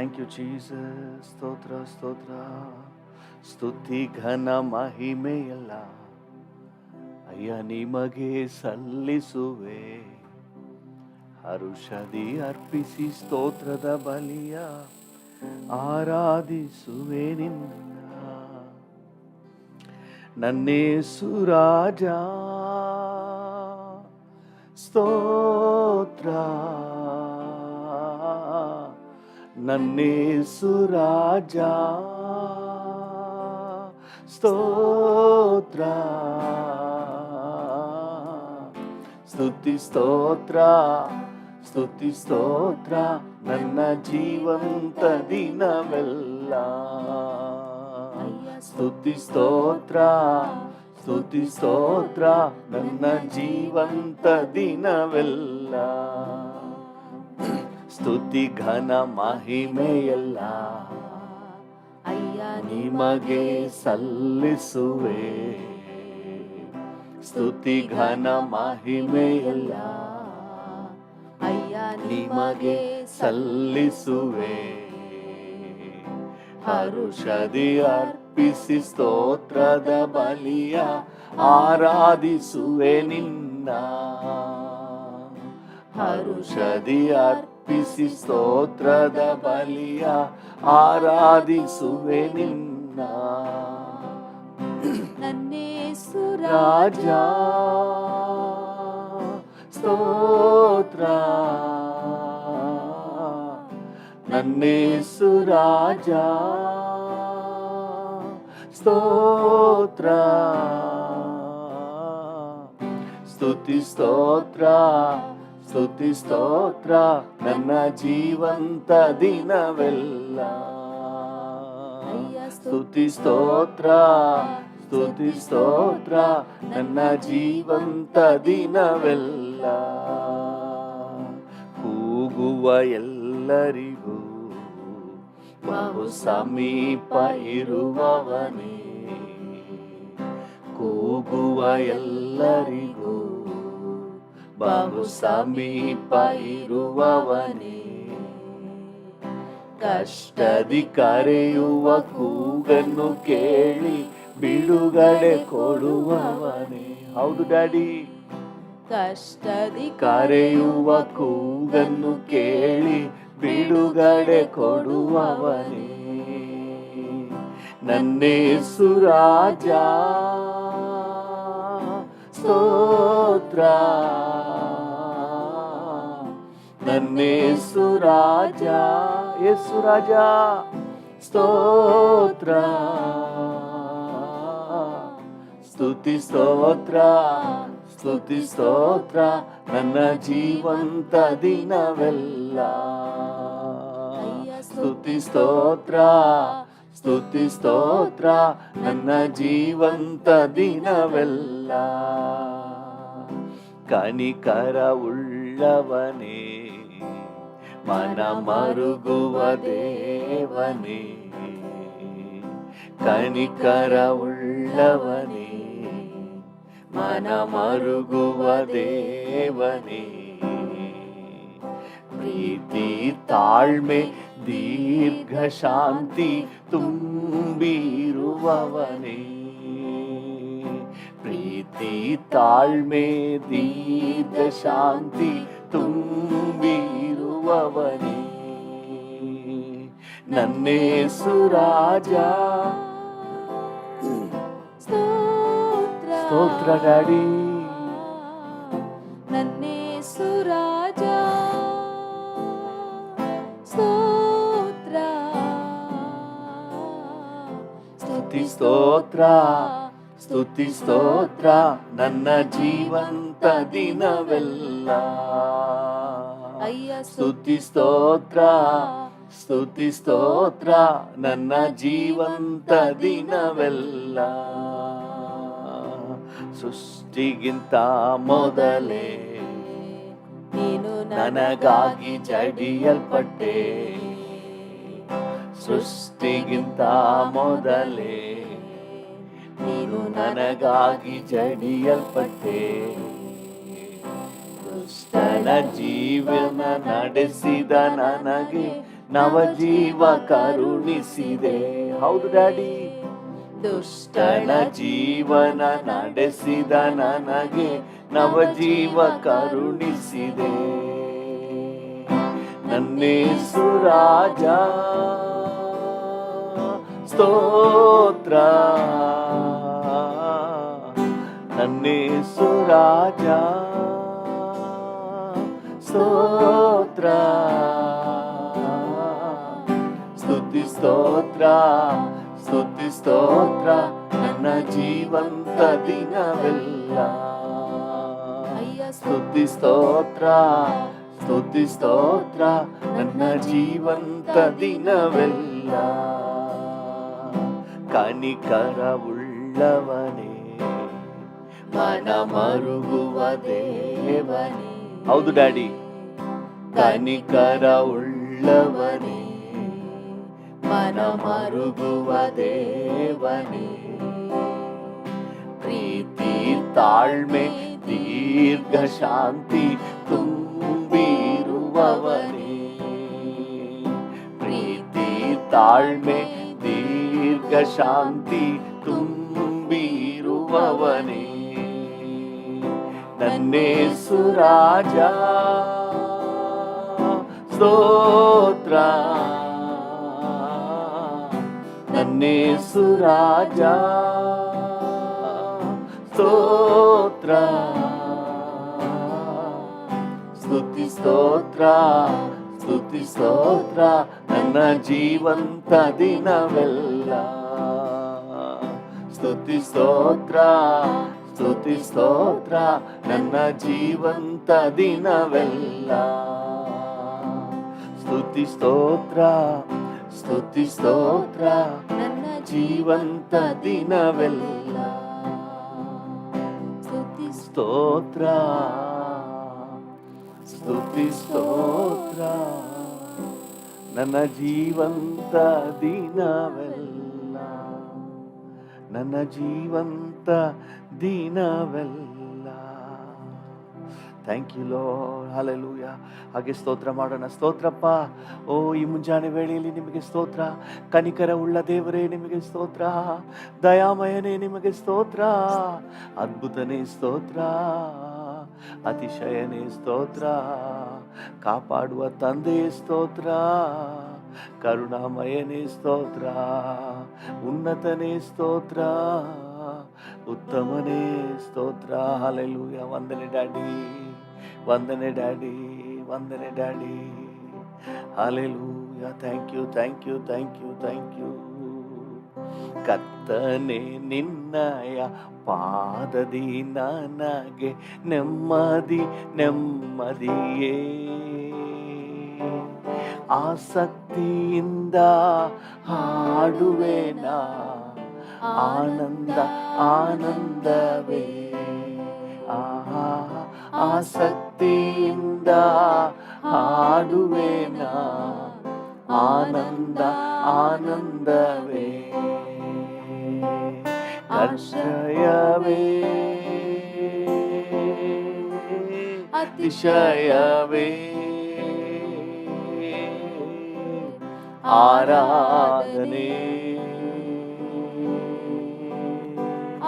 Thank you Jesus. ಸ್ತೋತ್ರ ಸ್ತೋತ್ರ. ಸ್ತುತಿ ಘನ ಮಹಿಮೆಯಲ್ಲ ಅಯ್ಯ ನಿಮಗೆ ಸಲ್ಲಿಸುವೆ. ಹರುಷದಿ ಅರ್ಪಿಸಿ ಸ್ತೋತ್ರದ ಬಲಿಯ ಆರಾಧಿಸುವೆ ನಿನ್ನ. ನನ್ನೇಸು ರಾಜ ಸ್ತೋತ್ರ. ನನ್ನೇಸು ರಾಜ ಸ್ತೋತ್ರ. ಸ್ತುತಿ ಸ್ತೋತ್ರ ಸ್ತುತಿ ಸ್ತೋತ್ರ ನನ್ನ ಜೀವಂತ ದಿನವೆಲ್ಲ. ಸ್ತುತಿ ಸ್ತೋತ್ರ ಸ್ತುತಿ ಸ್ತೋತ್ರ ನನ್ನ ಜೀವಂತ ದಿನವೆಲ್ಲ. ಸ್ತುತಿ ಘನ ಮಹಿಮೆಯಲ್ಲ ಅಯ್ಯ ನಿಮಗೆ ಸಲ್ಲಿಸುವೆ. ಸ್ತುತಿ ಘನ ಮಹಿಮೆಯಲ್ಲ ಅಯ್ಯ ನಿಮಗೆ ಸಲ್ಲಿಸುವೆ. ಹರುಷದಿ ಅರ್ಪಿಸಿ ಸ್ತೋತ್ರದ ಬಲಿಯ ಆರಾಧಿಸುವೆ ನಿನ್ನ. ಹರುಷದಿ ಅರ್ಪಿಸಿ ಸ್ತೋತ್ರದ ಬಲಿಯ ಆರಾಧಿಸುವೆ ನಿನ್ನ. ನನ್ನೇಸು ರಾಜ ಸ್ತೋತ್ರ. ನನ್ನೇಸು ರಾಜ ಸ್ತೋತ್ರ. ಸ್ತುತಿ ಸ್ತೋತ್ರ ಸ್ತುತಿ ಸ್ತೋತ್ರ ನನ್ನ ಜೀವಂತ ದಿನವೆಲ್ಲ. ಸ್ತುತಿ ಸ್ತೋತ್ರ ಸ್ತುತಿ ಸ್ತೋತ್ರ ನನ್ನ ಜೀವಂತ ದಿನವೆಲ್ಲ. ಕೂಗುವ ಎಲ್ಲರಿಗೂ ಬಹು ಸಮೀಪ ಇರುವವನೇ. ಕೂಗುವ ಎಲ್ಲರಿಗೂ ಬಹು ಸಮೀಪ ಇರುವವನೇ. ಕಷ್ಟದಿ ಕರೆಯುವ ಕೂಗನ್ನು ಕೇಳಿ ಬಿಡುಗಡೆ ಕೊಡುವವನೇ. ಹೌದು ಡ್ಯಾಡಿ. ಕಷ್ಟದಿ ಕರೆಯುವ ಕೂಗನ್ನು ಕೇಳಿ ಬಿಡುಗಡೆ ಕೊಡುವವನೇ. ನನ್ನೇಸು ರಾಜ ಸ್ತೋತ್ರ. ನನ್ನೇಸು ರಾಜ ಯೇಸು ರಾಜ ಸ್ತೋತ್ರ. ಸ್ತುತಿ ಸ್ತೋತ್ರ ಸ್ತುತಿ ಸ್ತೋತ್ರ ನನ್ನ ಜೀವಂತ ದಿನವೆಲ್ಲ. ಸ್ತುತಿ ಸ್ತೋತ್ರ ಸ್ತುತಿ ಸ್ತೋತ್ರ ನನ್ನ ಜೀವಂತ ದಿನವೆಲ್ಲ. ಕನಿಕರ ಉಳ್ಳವನೇ ಮನ ಮರುಗುವ ದೇವನೇ. ಕನಿಕರ ಉಳ್ಳವನೇ ಮನ ಮರುಗುವ ದೇವನೇ. ಪ್ರೀತಿ ತಾಳ್ಮೆ ದೀರ್ಘ ಶಾಂತಿ ತುಂಬಿರುವವನೇ. ಪ್ರೀತಿ ತಾಳ್ಮೆ ದೀರ್ಘ ಶಾಂತಿ ತುಂಬಿರುವವನೇ. ನನ್ನೇಸು ರಾಜ ಸ್ತೋತ್ರ ಡ್ಯಾಡಿ. ನನ್ನೇಸು ರಾಜ ಸ್ತೋತ್ರ. ಸ್ತುತಿ ಸ್ತೋತ್ರ ಸ್ತುತಿ ಸ್ತೋತ್ರ ನನ್ನ ಜೀವಂತ ದಿನವೆಲ್ಲ. ಅಯ್ಯ ಸ್ತುತಿ ಸ್ತೋತ್ರ ಸ್ತುತಿ ಸ್ತೋತ್ರ ನನ್ನ ಜೀವಂತ ದಿನವೆಲ್ಲ. ಸೃಷ್ಟಿಗಿಂತ ಮೊದಲೇ ನೀನು ನನಗಾಗಿ ಜಡಿಯಲ್ಪಟ್ಟೆ. ಸೃಷ್ಟಿಗಿಂತ ಮೊದಲೇ ನೀನು ನನಗಾಗಿ ಜಡಿಯಲ್ಪಟ್ಟೆ. ದುಷ್ಟನ ಜೀವನ ನಡೆಸಿದ ನನಗೆ ನವಜೀವ ಕರುಣಿಸಿದೆ. ಹೌದು ಡ್ಯಾಡಿ. ದುಷ್ಟನ ಜೀವನ ನಡೆಸಿದ ನನಗೆ ನವಜೀವ ಕರುಣಿಸಿದೆ. ನನ್ನೇಸು ರಾಜ ಸ್ತೋತ್ರ, ನನ್ನೇಸು ರಾಜ ಸ್ತೋತ್ರ, ಸ್ತುತಿ ಸ್ತೋತ್ರ, ಸ್ತುತಿ ಸ್ತೋತ್ರ ನನ್ನ ಜೀವಂತ ದಿನವೆಲ್ಲ. ಸ್ತುತಿ ಸ್ತೋತ್ರ, ಸ್ತುತಿ ಸ್ತೋತ್ರ ನನ್ನ ಜೀವಂತ ದಿನವೆಲ್ಲ. ಕನಿಕರವುಳ್ಳವನೇ, ಮನ ಮರುಗುವ ದೇವನೇ. ಹೌದು ಡ್ಯಾಡಿ. ಕನಿಕರವುಳ್ಳವನೇ, ಮನ ಮರುಗುವ ದೇವನೇ. ಪ್ರೀತಿ ತಾಳ್ಮೆ ದೀರ್ಘ ಶಾಂತಿ ತುಂಬಿರುವವನೇ. ಪ್ರೀತಿ ತಾಳ್ಮೆ ದೀರ್ಘ ಶಾಂತಿ ತುಂಬಿರುವವನೇ. ನನ್ನೇಸು ರಾಜ ಸ್ತೋತ್ರ, ನನ್ನೇಸು ರಾಜ ಸ್ತೋತ್ರ, ಸ್ತುತಿ ಸ್ತೋತ್ರ, ಸ್ತುತಿ ಸ್ತೋತ್ರ ನನ್ನ ಜೀವಂತ ದಿನವೆಲ್ಲ. ಸ್ತುತಿ ಸ್ತೋತ್ರ, ಸ್ತುತಿ ಸ್ತೋತ್ರ ನನ್ನ ಜೀವಂತ ದಿನವೆಲ್ಲ. ಸ್ತುತಿ ಸ್ತೋತ್ರ, ಸ್ತುತಿ ಸ್ತೋತ್ರ ನನ್ನ ಜೀವಂತ ದಿನವೆಲ್ಲ. ಸ್ತುತಿ ಸ್ತೋತ್ರ, ಸ್ತುತಿ ಸ್ತೋತ್ರ ನನ್ನ ಜೀವಂತ ದಿನವೆಲ್ಲ, ನನ್ನ ಜೀವಂತ ದಿನವೆಲ್ಲ. Thank you Lord, hallelujah. ಹಾಗೆ ಸ್ತೋತ್ರ ಮಾಡೋಣ. ಸ್ತೋತ್ರಪ್ಪ. ಓ ಈ ಮುಂಜಾನೆ ವೇಳೆಯಲ್ಲಿ ನಿಮಗೆ ಸ್ತೋತ್ರ. ಕನಿಕರ ಉಳ್ಳ ದೇವರೇ ನಿಮಗೆ ಸ್ತೋತ್ರ. ದಯಾಮಯನೇ ನಿಮಗೆ ಸ್ತೋತ್ರ. ಅದ್ಭುತನೇ ಸ್ತೋತ್ರ. ಅತಿಶಯನೇ ಸ್ತೋತ್ರ. ಕಾಪಾಡುವ ತಂದೆ ಸ್ತೋತ್ರ. ಕರುಣಾಮಯನೇ ಸ್ತೋತ್ರ. ಉನ್ನತನೇ ಸ್ತೋತ್ರ. ಉತ್ತಮನೇ ಸ್ತೋತ್ರ. ಹಲ್ಲೆಲೂಯಾ. ವಂದನೆ ಡ್ಯಾಡಿ, ವಂದನೆ ಡ್ಯಾಡಿ, ವಂದನೆ daddy. Hallelujah. Thank you, thank you, thank you, thank you. ಕರ್ತನೇ ನಿನ್ನಯ ಪಾದದಿ ನನಗೆ ನೆಮ್ಮದಿ, ನೆಮ್ಮದಿಯೇ. ಆಸಕ್ತಿಯಿಂದ ಹಾಡುವೆನಾ, ಆನಂದ ಆನಂದವೇ. ಆಹಾ, ಆಸಕ್ತಿಯಿಂದ ಹಾಡುವೆನಾ, ಆನಂದ ಆನಂದವೇ. ಆಶ್ರಯವೇ, ಅತಿಶಯವೇ. ಆರಾಧನೆ,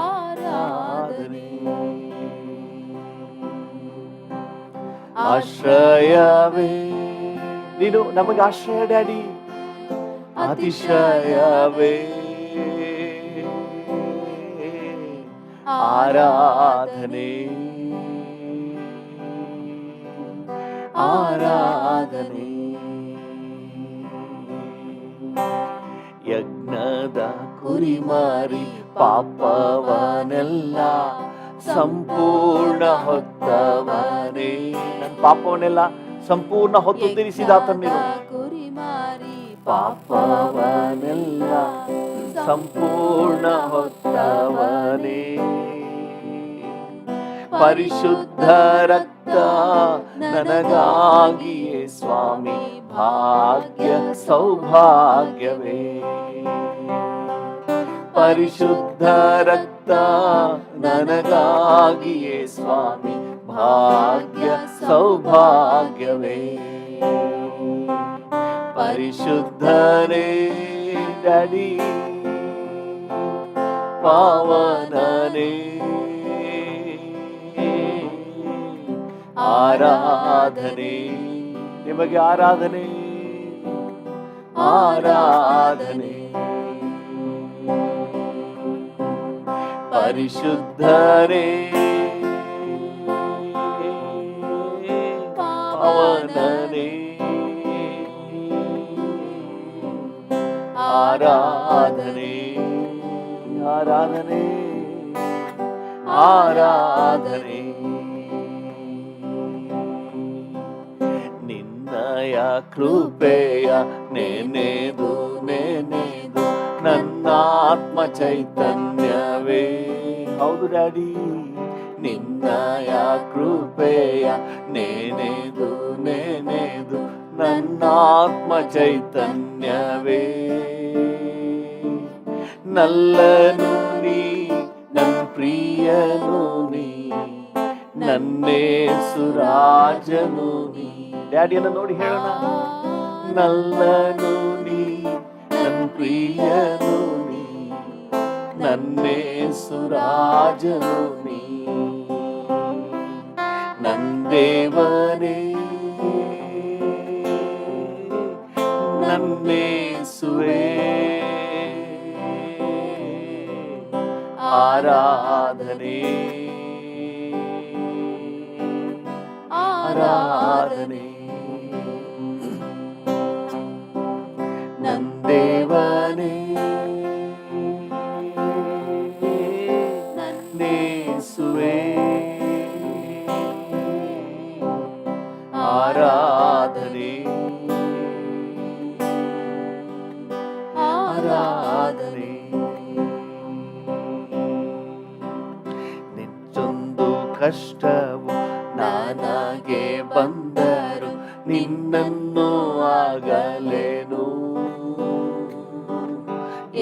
ಆರಾಧನೆ. ಆಶ್ರಯವೇ, ನೀನು ನಮಗೆ ಆಶ್ರಯ ಡ್ಯಾಡಿ. ಅತಿಶಯವೇ, ಆರಾಧನೆ, ಆರಾಧನೆ. ಯಜ್ಞದ ಕುರಿಮಾರಿ ಪಾಪವನೆಲ್ಲ ಸಂಪೂರ್ಣ ಹೊತ್ತವನೇ. ನನ್ನ ಪಾಪವನ್ನೆಲ್ಲ ಸಂಪೂರ್ಣ ಹೊತ್ತು ತೀರಿಸಿದಾತ ನೀನು. ಕುರಿಮಾರಿ ಪಾಪವನೆಲ್ಲ ಸಂಪೂರ್ಣ ಹೊತ್ತವನೇ. ಪರಿಶುದ್ಧ ರಕ್ತ ನನಗಾಗಿಯೇ ಸ್ವಾಮಿ, ಭಾಗ್ಯ ಸೌಭಾಗ್ಯವೇ. ಪರಿಶುದ್ಧ ರಕ್ತ ನನಗಾಗಿಯೇ ಸ್ವಾಮಿ, ಭಾಗ್ಯ ಸೌಭಾಗ್ಯವೇ. ಪರಿಶುದ್ಧನೇ ಡ್ಯಾಡಿ, ಪಾವನನೇ, ಆರಾಧನೆ ನಿಮಗೆ, ಆರಾಧನೆ, ಆರಾಧನೆ. ಪರಿಶುದ್ಧನೇ ಪಾವನನೇ, ಆರಾಧನೆ, ಆರಾಧನೆ, ಆರಾಧನೆ. ನಿನ್ನಯ ಕೃಪೆಯ ನೆನೆದು ನೆನೆದು ನನ್ನ ಆತ್ಮ ಚೈತನ್ಯವೇ. ಹೌದು ಡ್ಯಾಡಿ, ನಿನ್ನಯ ಕೃಪೆಯ ನೆನೆದು ನೆನೆದು ನನ್ನ ಆತ್ಮ ಚೈತನ್ಯವೇ. ನಲ್ಲನು ನೀ, ನನ್ನ ಪ್ರಿಯನು ನೀ, ನನ್ನೇಸುರಾಜನು ನೀ. ಡ್ಯಾಡಿಯನ್ನು ನೋಡಿ ಹೇಳೋಣ. ನಲ್ಲನು ನೀ, ನನ್ನ ಪ್ರಿಯನು ನೀ, ನನ್ನೇಸುರಾಜನು ನೀ. ನನ್ನ ದೇವನೇ ನನ್ನೇಸುವೆ, ಆರಾಧನೆ, ಆರಾಧನೆ. ನನ್ನ ದೇವನೇ ನನ್ನೇಸುವೆ, ಆರಾಧನೆ, ಆರಾಧನೆ. ನಿನ್ನೊಂದು ಕಷ್ಟವು ನನಗೆ ಬಂದರು ನಿನ್ನನ್ನು ಆಗಲೇನು.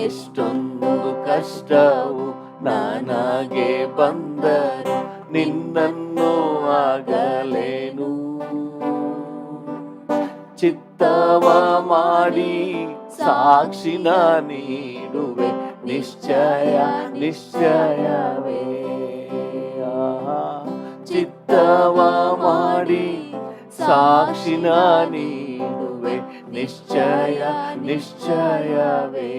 ಎಷ್ಟೊಂದು ಕಷ್ಟವು ನನಗೆ ಬಂದರು ನಿನ್ನನ್ನು ಆಗಲೇನು. ಚಿತ್ತವ ಮಾಡಿ ಸಾಕ್ಷಿನ ನೀಡುವೆ, ನಿಶ್ಚಯ ನಿಶ್ಚಯವೇ. ಚಿತ್ತವ ಮಾಡಿ ಸಾಕ್ಷಿನ ನೀಡುವೆ, ನಿಶ್ಚಯ ನಿಶ್ಚಯವೇ.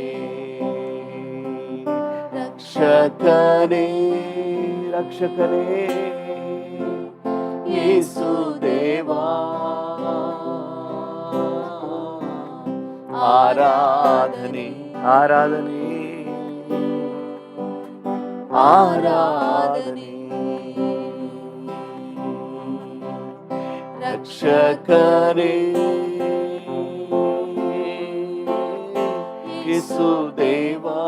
ರಕ್ಷಕನೇ ರಕ್ಷಕನೇ ಯೇಸು ದೇವಾ, ಆರಾಧನೆ, ಆರಾಧನೆ, ಆರಾಧನೆ. ರಕ್ಷಕನೇ ಯೇಸು ದೇವಾ,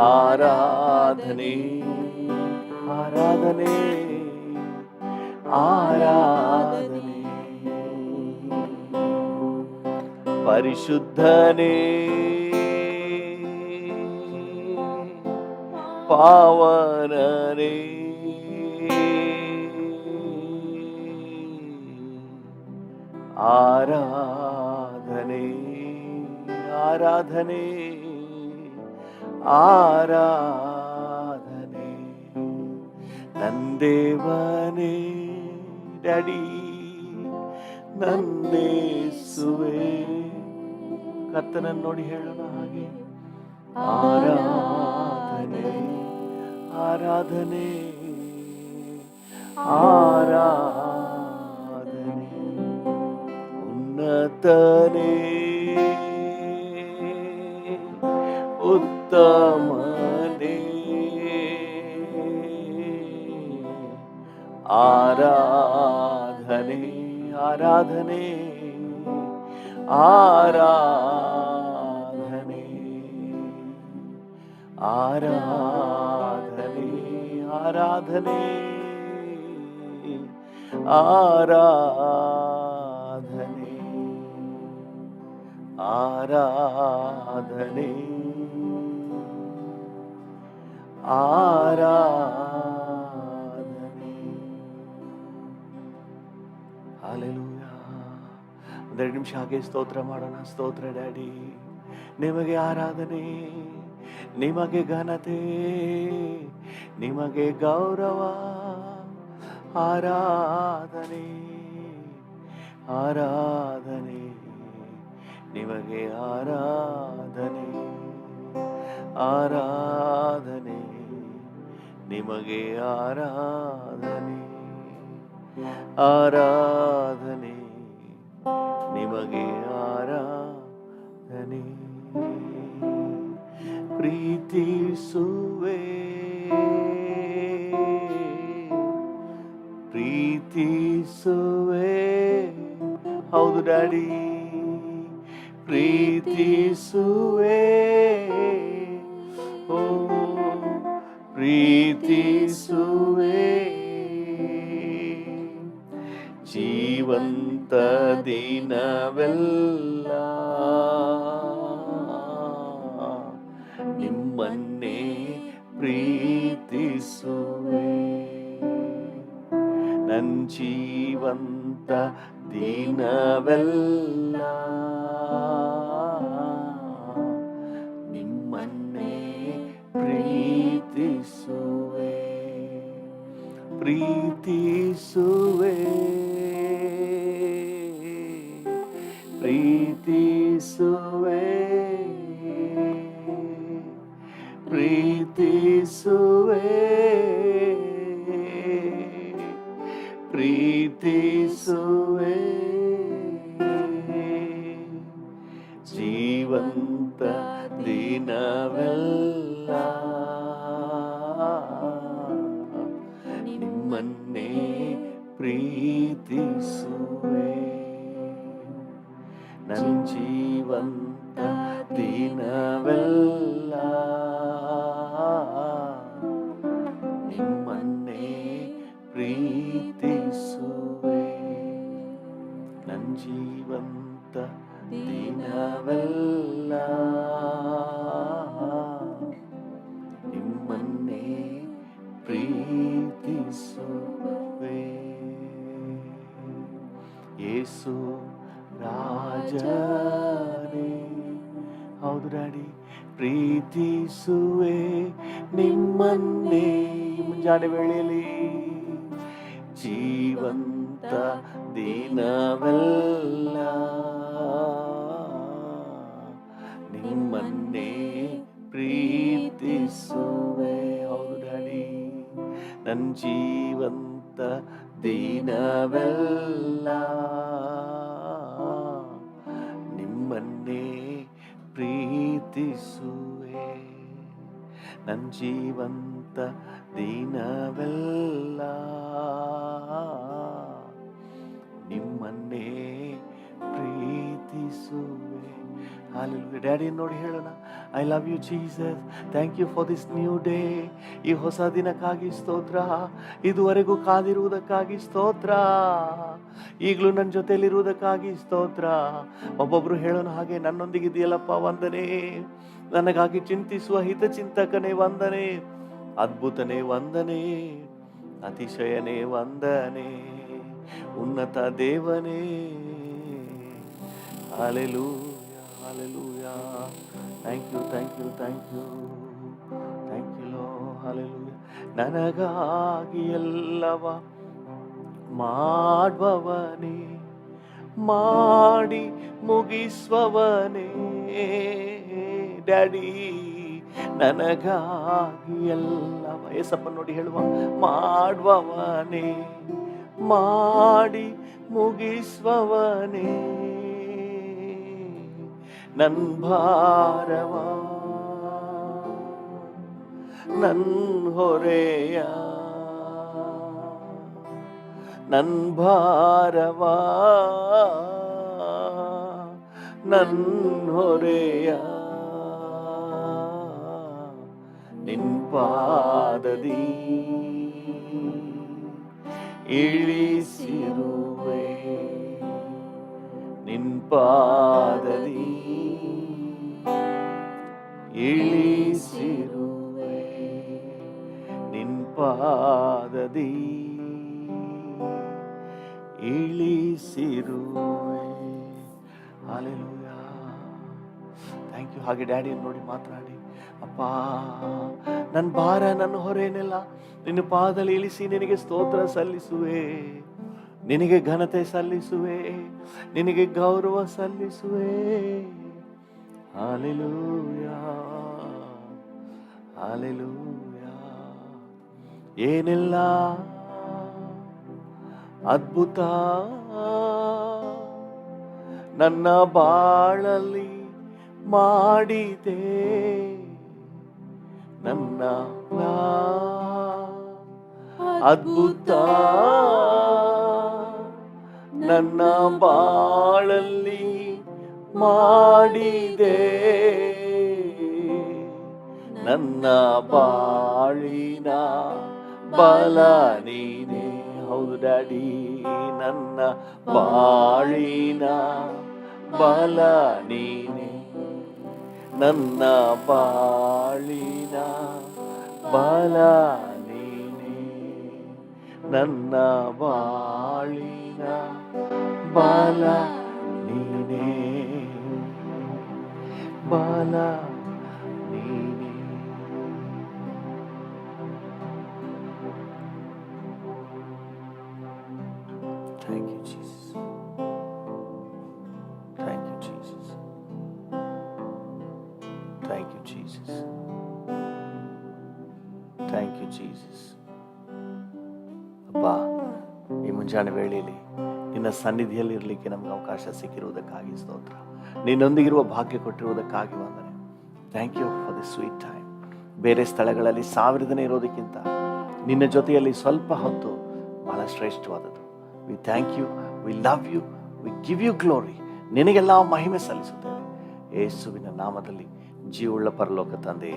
ಆರಾಧನೆ, ಆರಾಧನೆ, ಆರಾಧನೆ. ಪರಿಶುದ್ಧನೇ ಪಾವನನೇ, ಆರಾಧನೆ, ಆರಾಧನೆ, ಆರಾಧನೆ. ನನ್ನ ದೇವನೇ ಡ್ಯಾಡಿ ನನ್ನೇಸುವೆ. ಕರ್ತನನ್ನು ನೋಡಿ ಹೇಳೋಣ ಹಾಗೆ. ಆರಾಧನೆ, ಆರಾಧನೆ, ಆರಾಧನೆ. ಉನ್ನತನೇ ಉತ್ತಮನೇ, ಆರಾಧನೆ, ಆರಾಧನೆ, ಆರಾಧನೆ, ಆರಾಧನೆ, ಆರಾಧನೆ, ಆರಾಧನೆ, ಆರಾಧನೆ, ಆರಾಧನೆ. ಹಲ್ಲೆಲೂಯಾ. ಒಂದೆರಡು ನಿಮಿಷ ಹಾಗೆ ಸ್ತೋತ್ರ ಮಾಡೋಣ. ಸ್ತೋತ್ರ ಡ್ಯಾಡಿ, ನಿಮಗೆ ಆರಾಧನೆ, ನಿಮಗೆ ಘನತೆ, ನಿಮಗೆ ಗೌರವ. ಆರಾಧನೆ ಆರಾಧನೆ ನಿಮಗೆ, ಆರಾಧನೆ ಆರಾಧನೆ ನಿಮಗೆ, ಆರಾಧನೆ ಆರಾಧನೆ ನಿಮಗೆ, ಆರಾಧನೆ. ಪ್ರೀತಿಸುವೆ ಪ್ರೀತಿಸುವೆ, ಹೌದು ಡ್ಯಾಡಿ, ಪ್ರೀತಿಸುವೆ. ಓ ಪ್ರೀತಿಸುವೆ, ಜೀವಂತ ದಿನವೆಲ್ಲ ನಿಮ್ಮನ್ನೇ ಪ್ರೀತಿಸುವೆ. ನನ್ನ ಜೀವಂತ ದಿನವೆಲ್ಲ ನಿಮ್ಮನ್ನೇ ಪ್ರೀತಿಸುವೆ. ಪ್ರೀತಿಸುವೆ ಪ್ರೀತಿಸುವೆ ಪ್ರೀತಿಸುವೆ ಪ್ರೀತಿಸುವೆ, ಜೀವಂತ ದಿನವೆಲ್ಲ ನಿಮ್ಮನ್ನೇ ಪ್ರೀತಿಸುವೆ. ನನ್ನ ಜೀವಂತ ದಿನವೆಲ್ಲ ನಿಮ್ಮನ್ನೇ ಪ್ರೀತಿಸುವೆ. ನನ್ನ ಜೀವಂತ ದಿನವೆಲ್ಲ ನಿಮ್ಮನ್ನೇ ಪ್ರೀತಿಸುವೆ. ಯೇಸು ರಾಜನೇ, ಹೌದು ಡ್ಯಾಡಿ, ಪ್ರೀತಿಸುವೆ ನಿಮ್ಮನ್ನೇ. ಮುಂಜಾನೆ ವೇಳೆಯಲ್ಲಿ ಜೀವಂತ ದಿನವೆಲ್ಲ ನಿಮ್ಮನ್ನೇ ಪ್ರೀತಿಸುವೆ. ಹೌದು ಡ್ಯಾಡಿ, ನನ್ನ ಜೀವಂತ ದಿನವೆಲ್ಲ ನಿಮ್ಮನ್ನೇ ಪ್ರೀತಿಸುವೆ. ನನ್ನ ಜೀವಂತ ದಿನವೆಲ್ಲ ನಿಮ್ಮನ್ನೇ ಪ್ರೀತಿಸುವೆ. ಹಾಲೆಲೂಯಾ. ಡ್ಯಾಡಿ ನೋಡಿ ಹೇಳೋಣ, I love you Jesus, thank you for this new day. ಈ ಹೊಸ ದಿನಕ್ಕಾಗಿ ಸ್ತೋತ್ರ, ಇದುವರೆಗೂ ಕಾದಿರುವುದಕ್ಕಾಗಿ ಸ್ತೋತ್ರ, ಈಗಲೂ ನನ್ನ ಜೊತೆಯಲ್ಲಿರುವುದಕ್ಕಾಗಿ ಸ್ತೋತ್ರ. ಒಬ್ಬೊಬ್ರು ಹೇಳೋಣ ಹಾಗೆ, ನನ್ನೊಂದಿಗಿದೆಯಲ್ಲಪ್ಪ ವಂದನೆ, ನನಗಾಗಿ ಚಿಂತಿಸುವ ಹಿತಚಿಂತಕನೇ ವಂದನೆ, ಅದ್ಭುತನೇ ವಂದನೆ, ಅತಿಶಯನೇ ವಂದನೆ, ಉನ್ನತ ದೇವನೇ. Hallelujah hallelujah. Thank you thank you thank you thank you ಲೋ. ಹಾಲೆಲೂಯಾ. ನನಗಾಗಿ ಎಲ್ಲವ ಮಾಡುವವನೇ, ಮಾಡಿ ಮುಗಿಸುವವನೇ ಡ್ಯಾಡಿ, ನನಗಾಗಿ ಎಲ್ಲವ. ಏಸಪ್ಪ ನೋಡಿ ಹೇಳುವ, ಮಾಡುವವನೇ, ಮಾಡಿ ಮುಗಿಸುವವನೇ, ನನ್ನ ಭಾರವ ನನ್ನ ಹೊರೆಯ, ನನ್ನ ಭಾರವ ನನ್ನ ಹೊರೆಯ, ನಿನ್ ಪಾದದಿ ಇಳಿಸಿರುವೆ, ನಿನ್ ಪಾದದಿ ಇಳಿಸಿರುವೆ, ನಿನ್ ಪಾದದಿ ಇಳಿಸಿರುವೆ. ಹಾಲೆಲೂಯಾ. Thank you. ಹಾಗೆ ಡ್ಯಾಡಿಯನ್ನು ನೋಡಿ ಮಾತನಾಡಿ, ಅಪ್ಪ ನನ್ನ ಭಾರ ನನ್ನ ಹೊರೆನೆಲ್ಲ ನಿನ್ನ ಪಾದದಲ್ಲಿ ಇಳಿಸಿ ನಿನಗೆ ಸ್ತೋತ್ರ ಸಲ್ಲಿಸುವೆ, ನಿನಗೆ ಘನತೆ ಸಲ್ಲಿಸುವೆ, ನಿನಗೆ ಗೌರವ ಸಲ್ಲಿಸುವೆ. Hallelujah, hallelujah. ಏನೆಲ್ಲ ಅದ್ಭುತ ನನ್ನ ಬಾಳಲ್ಲಿ ಮಾಡಿದೆ, ನನ್ನ ಅದ್ಭುತ ನನ್ನ ಬಾಳಲ್ಲಿ ಮಾಡಿದೆ, ನನ್ನ ಬಾಳಿನ ಬಲ ನೀನೇ. ಹೌದು ಡ್ಯಾಡಿ, ನನ್ನ ಬಾಳಿನ ಬಲ ನೀನೇ, ನನ್ನ ಬಾಳಿನ ಬಲ ನೀನೇ, ನನ್ನ ಬಾಳಿನ ಬಲ ನೀನೇ, ಬಲ ನೀನೇ. Thank you, Jesus. Thank you, Jesus. Thank you, Jesus. Thank you, Jesus. ಅಪ್ಪ, ಈ ಮುಂಜಾನೆ ವೇಳೆಯಲ್ಲಿ ನಿನ್ನ ಸನ್ನಿಧಿಯಲ್ಲಿ ಇರಲಿಕ್ಕೆ ನಮ್ಗೆ ಅವಕಾಶ ಸಿಕ್ಕಿರುವುದಕ್ಕಾಗಿ ಸ್ತೋತ್ರ. ನಿನ್ನೊಂದಿಗಿರುವ ಭಾಗ್ಯ ಕೊಟ್ಟಿರುವುದಕ್ಕಾಗಿ ವಂದನೆ. Thank you for the sweet time. ಬೇರೆ ಸ್ಥಳಗಳಲ್ಲಿ 1000 ದಿನ ಇರೋದಕ್ಕಿಂತ ನಿನ್ನ ಜೊತೆಯಲ್ಲಿ ಸ್ವಲ್ಪ ಹೊತ್ತು ಬಹಳ ಶ್ರೇಷ್ಠವಾದದ್ದು. We thank you, we love you, we give you glory. ನಿನಗೆಲ್ಲ ಮಹಿಮೆ ಸಲ್ಲಿಸುತ್ತೇವೆ ಯೇಸುವಿನ ನಾಮದಲ್ಲಿ, ಜೀವವುಳ್ಳ ಪರಲೋಕ ತಂದೆ.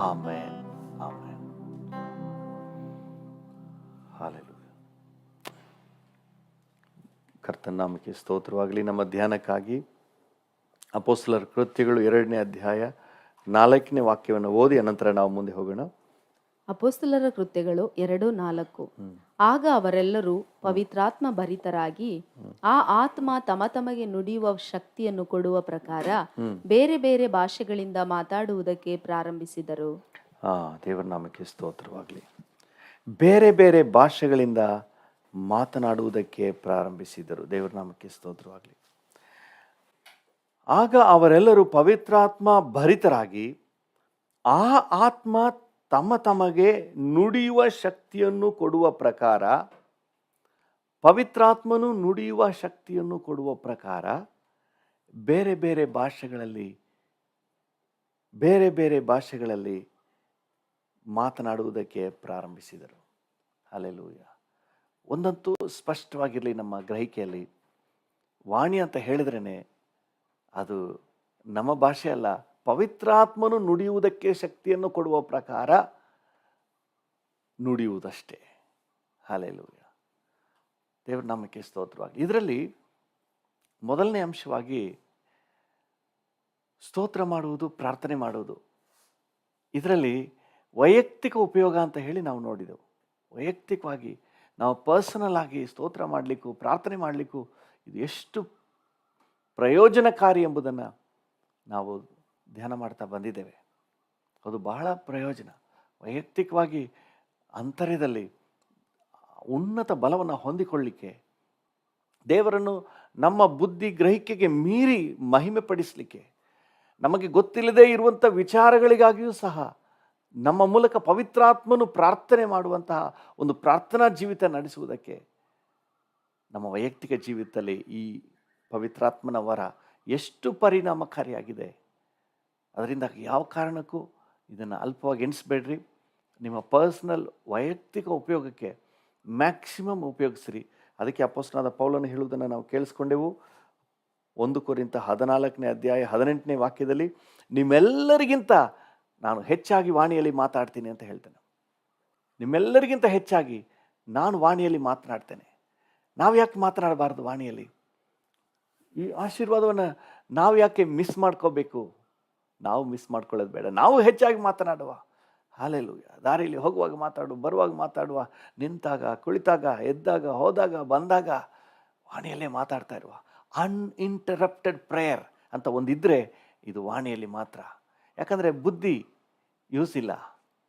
Amen, amen. ಹಾಲೆಲೂಯಾ. ಕರ್ತನ ನಾಮಕ್ಕೆ ಸ್ತೋತ್ರವಾಗಲಿ. ನಮ್ಮ ಧ್ಯಾನಕ್ಕಾಗಿ ಅಪೊಸ್ತಲರ ಕೃತ್ಯಗಳು 2ನೇ ಅಧ್ಯಾಯ 4ನೇ ವಾಕ್ಯವನ್ನು ಓದಿ ಅನಂತರ ನಾವು ಮುಂದೆ ಹೋಗೋಣ. ಅಪೊಸ್ತಲರ ಕೃತ್ಯಗಳು 2:4. ಆಗ ಅವರೆಲ್ಲರೂ ಪವಿತ್ರಾತ್ಮ ಭರಿತರಾಗಿ ಆ ಆತ್ಮ ತಮಗೆ ನುಡಿಯುವ ಶಕ್ತಿಯನ್ನು ಕೊಡುವ ಪ್ರಕಾರ ಬೇರೆ ಬೇರೆ ಭಾಷೆಗಳಿಂದ ಮಾತಾಡುವುದಕ್ಕೆ ಪ್ರಾರಂಭಿಸಿದರು. ದೇವರ ನಾಮಕ್ಕೆ ಸ್ತೋತ್ರವಾಗಲಿ. ಬೇರೆ ಬೇರೆ ಭಾಷೆಗಳಿಂದ ಮಾತನಾಡುವುದಕ್ಕೆ ಪ್ರಾರಂಭಿಸಿದರು. ದೇವರ ನಾಮಕ್ಕೆ ಸ್ತೋತ್ರವಾಗಲಿ. ಆಗ ಅವರೆಲ್ಲರೂ ಪವಿತ್ರಾತ್ಮ ಭರಿತರಾಗಿ ಆ ಆತ್ಮ ತಮಗೆ ನುಡಿಯುವ ಶಕ್ತಿಯನ್ನು ಕೊಡುವ ಪ್ರಕಾರ, ಪವಿತ್ರಾತ್ಮನು ನುಡಿಯುವ ಶಕ್ತಿಯನ್ನು ಕೊಡುವ ಪ್ರಕಾರ ಬೇರೆ ಬೇರೆ ಭಾಷೆಗಳಲ್ಲಿ ಮಾತನಾಡುವುದಕ್ಕೆ ಪ್ರಾರಂಭಿಸಿದರು. ಹಲ್ಲೆಲೂಯಾ. ಒಂದಂತೂ ಸ್ಪಷ್ಟವಾಗಿರಲಿ ನಮ್ಮ ಗ್ರಹಿಕೆಯಲ್ಲಿ, ವಾಣಿ ಅಂತ ಹೇಳಿದ್ರೇ ಅದು ನಮ್ಮ ಭಾಷೆ ಅಲ್ಲ, ಪವಿತ್ರಾತ್ಮನು ನುಡಿಯುವುದಕ್ಕೆ ಶಕ್ತಿಯನ್ನು ಕೊಡುವ ಪ್ರಕಾರ ನುಡಿಯುವುದಷ್ಟೇ. ಹಲ್ಲೆಲೂಯಾ. ದೇವರ ನಾಮಕ್ಕೆ ಸ್ತೋತ್ರವಾಗಿ. ಇದರಲ್ಲಿ ಮೊದಲನೇ ಅಂಶವಾಗಿ ಸ್ತೋತ್ರ ಮಾಡುವುದು, ಪ್ರಾರ್ಥನೆ ಮಾಡುವುದು. ಇದರಲ್ಲಿ ವೈಯಕ್ತಿಕ ಉಪಯೋಗ ಅಂತ ಹೇಳಿ ನಾವು ನೋಡಿದೆವು. ವೈಯಕ್ತಿಕವಾಗಿ ನಾವು ಪರ್ಸನಲ್ ಆಗಿ ಸ್ತೋತ್ರ ಮಾಡಲಿಕ್ಕೂ ಪ್ರಾರ್ಥನೆ ಮಾಡಲಿಕ್ಕೂ ಇದು ಎಷ್ಟು ಪ್ರಯೋಜನಕಾರಿ ಎಂಬುದನ್ನು ನಾವು ಧ್ಯಾನ ಮಾಡ್ತಾ ಬಂದಿದ್ದೇವೆ. ಅದು ಬಹಳ ಪ್ರಯೋಜನ. ವೈಯಕ್ತಿಕವಾಗಿ ಅಂತರ್ಯದಲ್ಲಿ ಉನ್ನತ ಬಲವನ್ನು ಹೊಂದಿಕೊಳ್ಳಲಿಕ್ಕೆ, ದೇವರನ್ನು ನಮ್ಮ ಬುದ್ಧಿ ಗ್ರಹಿಕೆಗೆ ಮೀರಿ ಮಹಿಮೆ ಪಡಿಸಲಿಕ್ಕೆ, ನಮಗೆ ಗೊತ್ತಿಲ್ಲದೆ ಇರುವಂಥ ವಿಚಾರಗಳಿಗಾಗಿಯೂ ಸಹ ನಮ್ಮ ಮೂಲಕ ಪವಿತ್ರಾತ್ಮನು ಪ್ರಾರ್ಥನೆ ಮಾಡುವಂತಹ ಒಂದು ಪ್ರಾರ್ಥನಾ ಜೀವಿತ ನಡೆಸುವುದಕ್ಕೆ ನಮ್ಮ ವೈಯಕ್ತಿಕ ಜೀವಿತದಲ್ಲಿ ಈ ಪವಿತ್ರಾತ್ಮನ ವರ ಎಷ್ಟು ಪರಿಣಾಮಕಾರಿಯಾಗಿದೆ. ಅದರಿಂದ ಯಾವ ಕಾರಣಕ್ಕೂ ಇದನ್ನು ಅಲ್ಪವಾಗಿ ಎಣಿಸ್ಬೇಡ್ರಿ. ನಿಮ್ಮ ಪರ್ಸ್ನಲ್ ವೈಯಕ್ತಿಕ ಉಪಯೋಗಕ್ಕೆ ಮ್ಯಾಕ್ಸಿಮಮ್ ಉಪಯೋಗಿಸ್ರಿ. ಅದಕ್ಕೆ ಅಪೊಸ್ತಲನಾದ ಪೌಲನು ಹೇಳುವುದನ್ನು ನಾವು ಕೇಳಿಸ್ಕೊಂಡೆವು. 1 ಕೊರಿಂಥ 14ನೇ ಅಧ್ಯಾಯ 18ನೇ ವಾಕ್ಯದಲ್ಲಿ, ನಿಮ್ಮೆಲ್ಲರಿಗಿಂತ ನಾನು ಹೆಚ್ಚಾಗಿ ವಾಣಿಯಲ್ಲಿ ಮಾತಾಡ್ತೀನಿ ಅಂತ ಹೇಳ್ತೇನೆ. ನಿಮ್ಮೆಲ್ಲರಿಗಿಂತ ಹೆಚ್ಚಾಗಿ ನಾನು ವಾಣಿಯಲ್ಲಿ ಮಾತನಾಡ್ತೇನೆ. ನಾವು ಯಾಕೆ ಮಾತನಾಡಬಾರ್ದು ವಾಣಿಯಲ್ಲಿ? ಈ ಆಶೀರ್ವಾದವನ್ನು ನಾವು ಯಾಕೆ ಮಿಸ್ ಮಾಡ್ಕೋಬೇಕು? ನಾವು ಮಿಸ್ ಮಾಡ್ಕೊಳ್ಳೋದು ಬೇಡ. ನಾವು ಹೆಚ್ಚಾಗಿ ಮಾತನಾಡುವ. ಹಲ್ಲೆಲೂಯಾ. ದಾರಿಯಲ್ಲಿ ಹೋಗುವಾಗ ಮಾತಾಡುವ, ಬರುವಾಗ ಮಾತಾಡುವ, ನಿಂತಾಗ, ಕುಳಿತಾಗ, ಎದ್ದಾಗ, ಹೋದಾಗ, ಬಂದಾಗ ವಾಣಿಯಲ್ಲೇ ಮಾತಾಡ್ತಾ ಇರುವ. ಅನ್ಇಂಟರಪ್ಟೆಡ್ ಪ್ರೇಯರ್ ಅಂತ ಒಂದಿದ್ದರೆ ಇದು ವಾಣಿಯಲ್ಲಿ ಮಾತ್ರ. ಯಾಕಂದರೆ ಬುದ್ಧಿ ಯೂಸ್ ಇಲ್ಲ,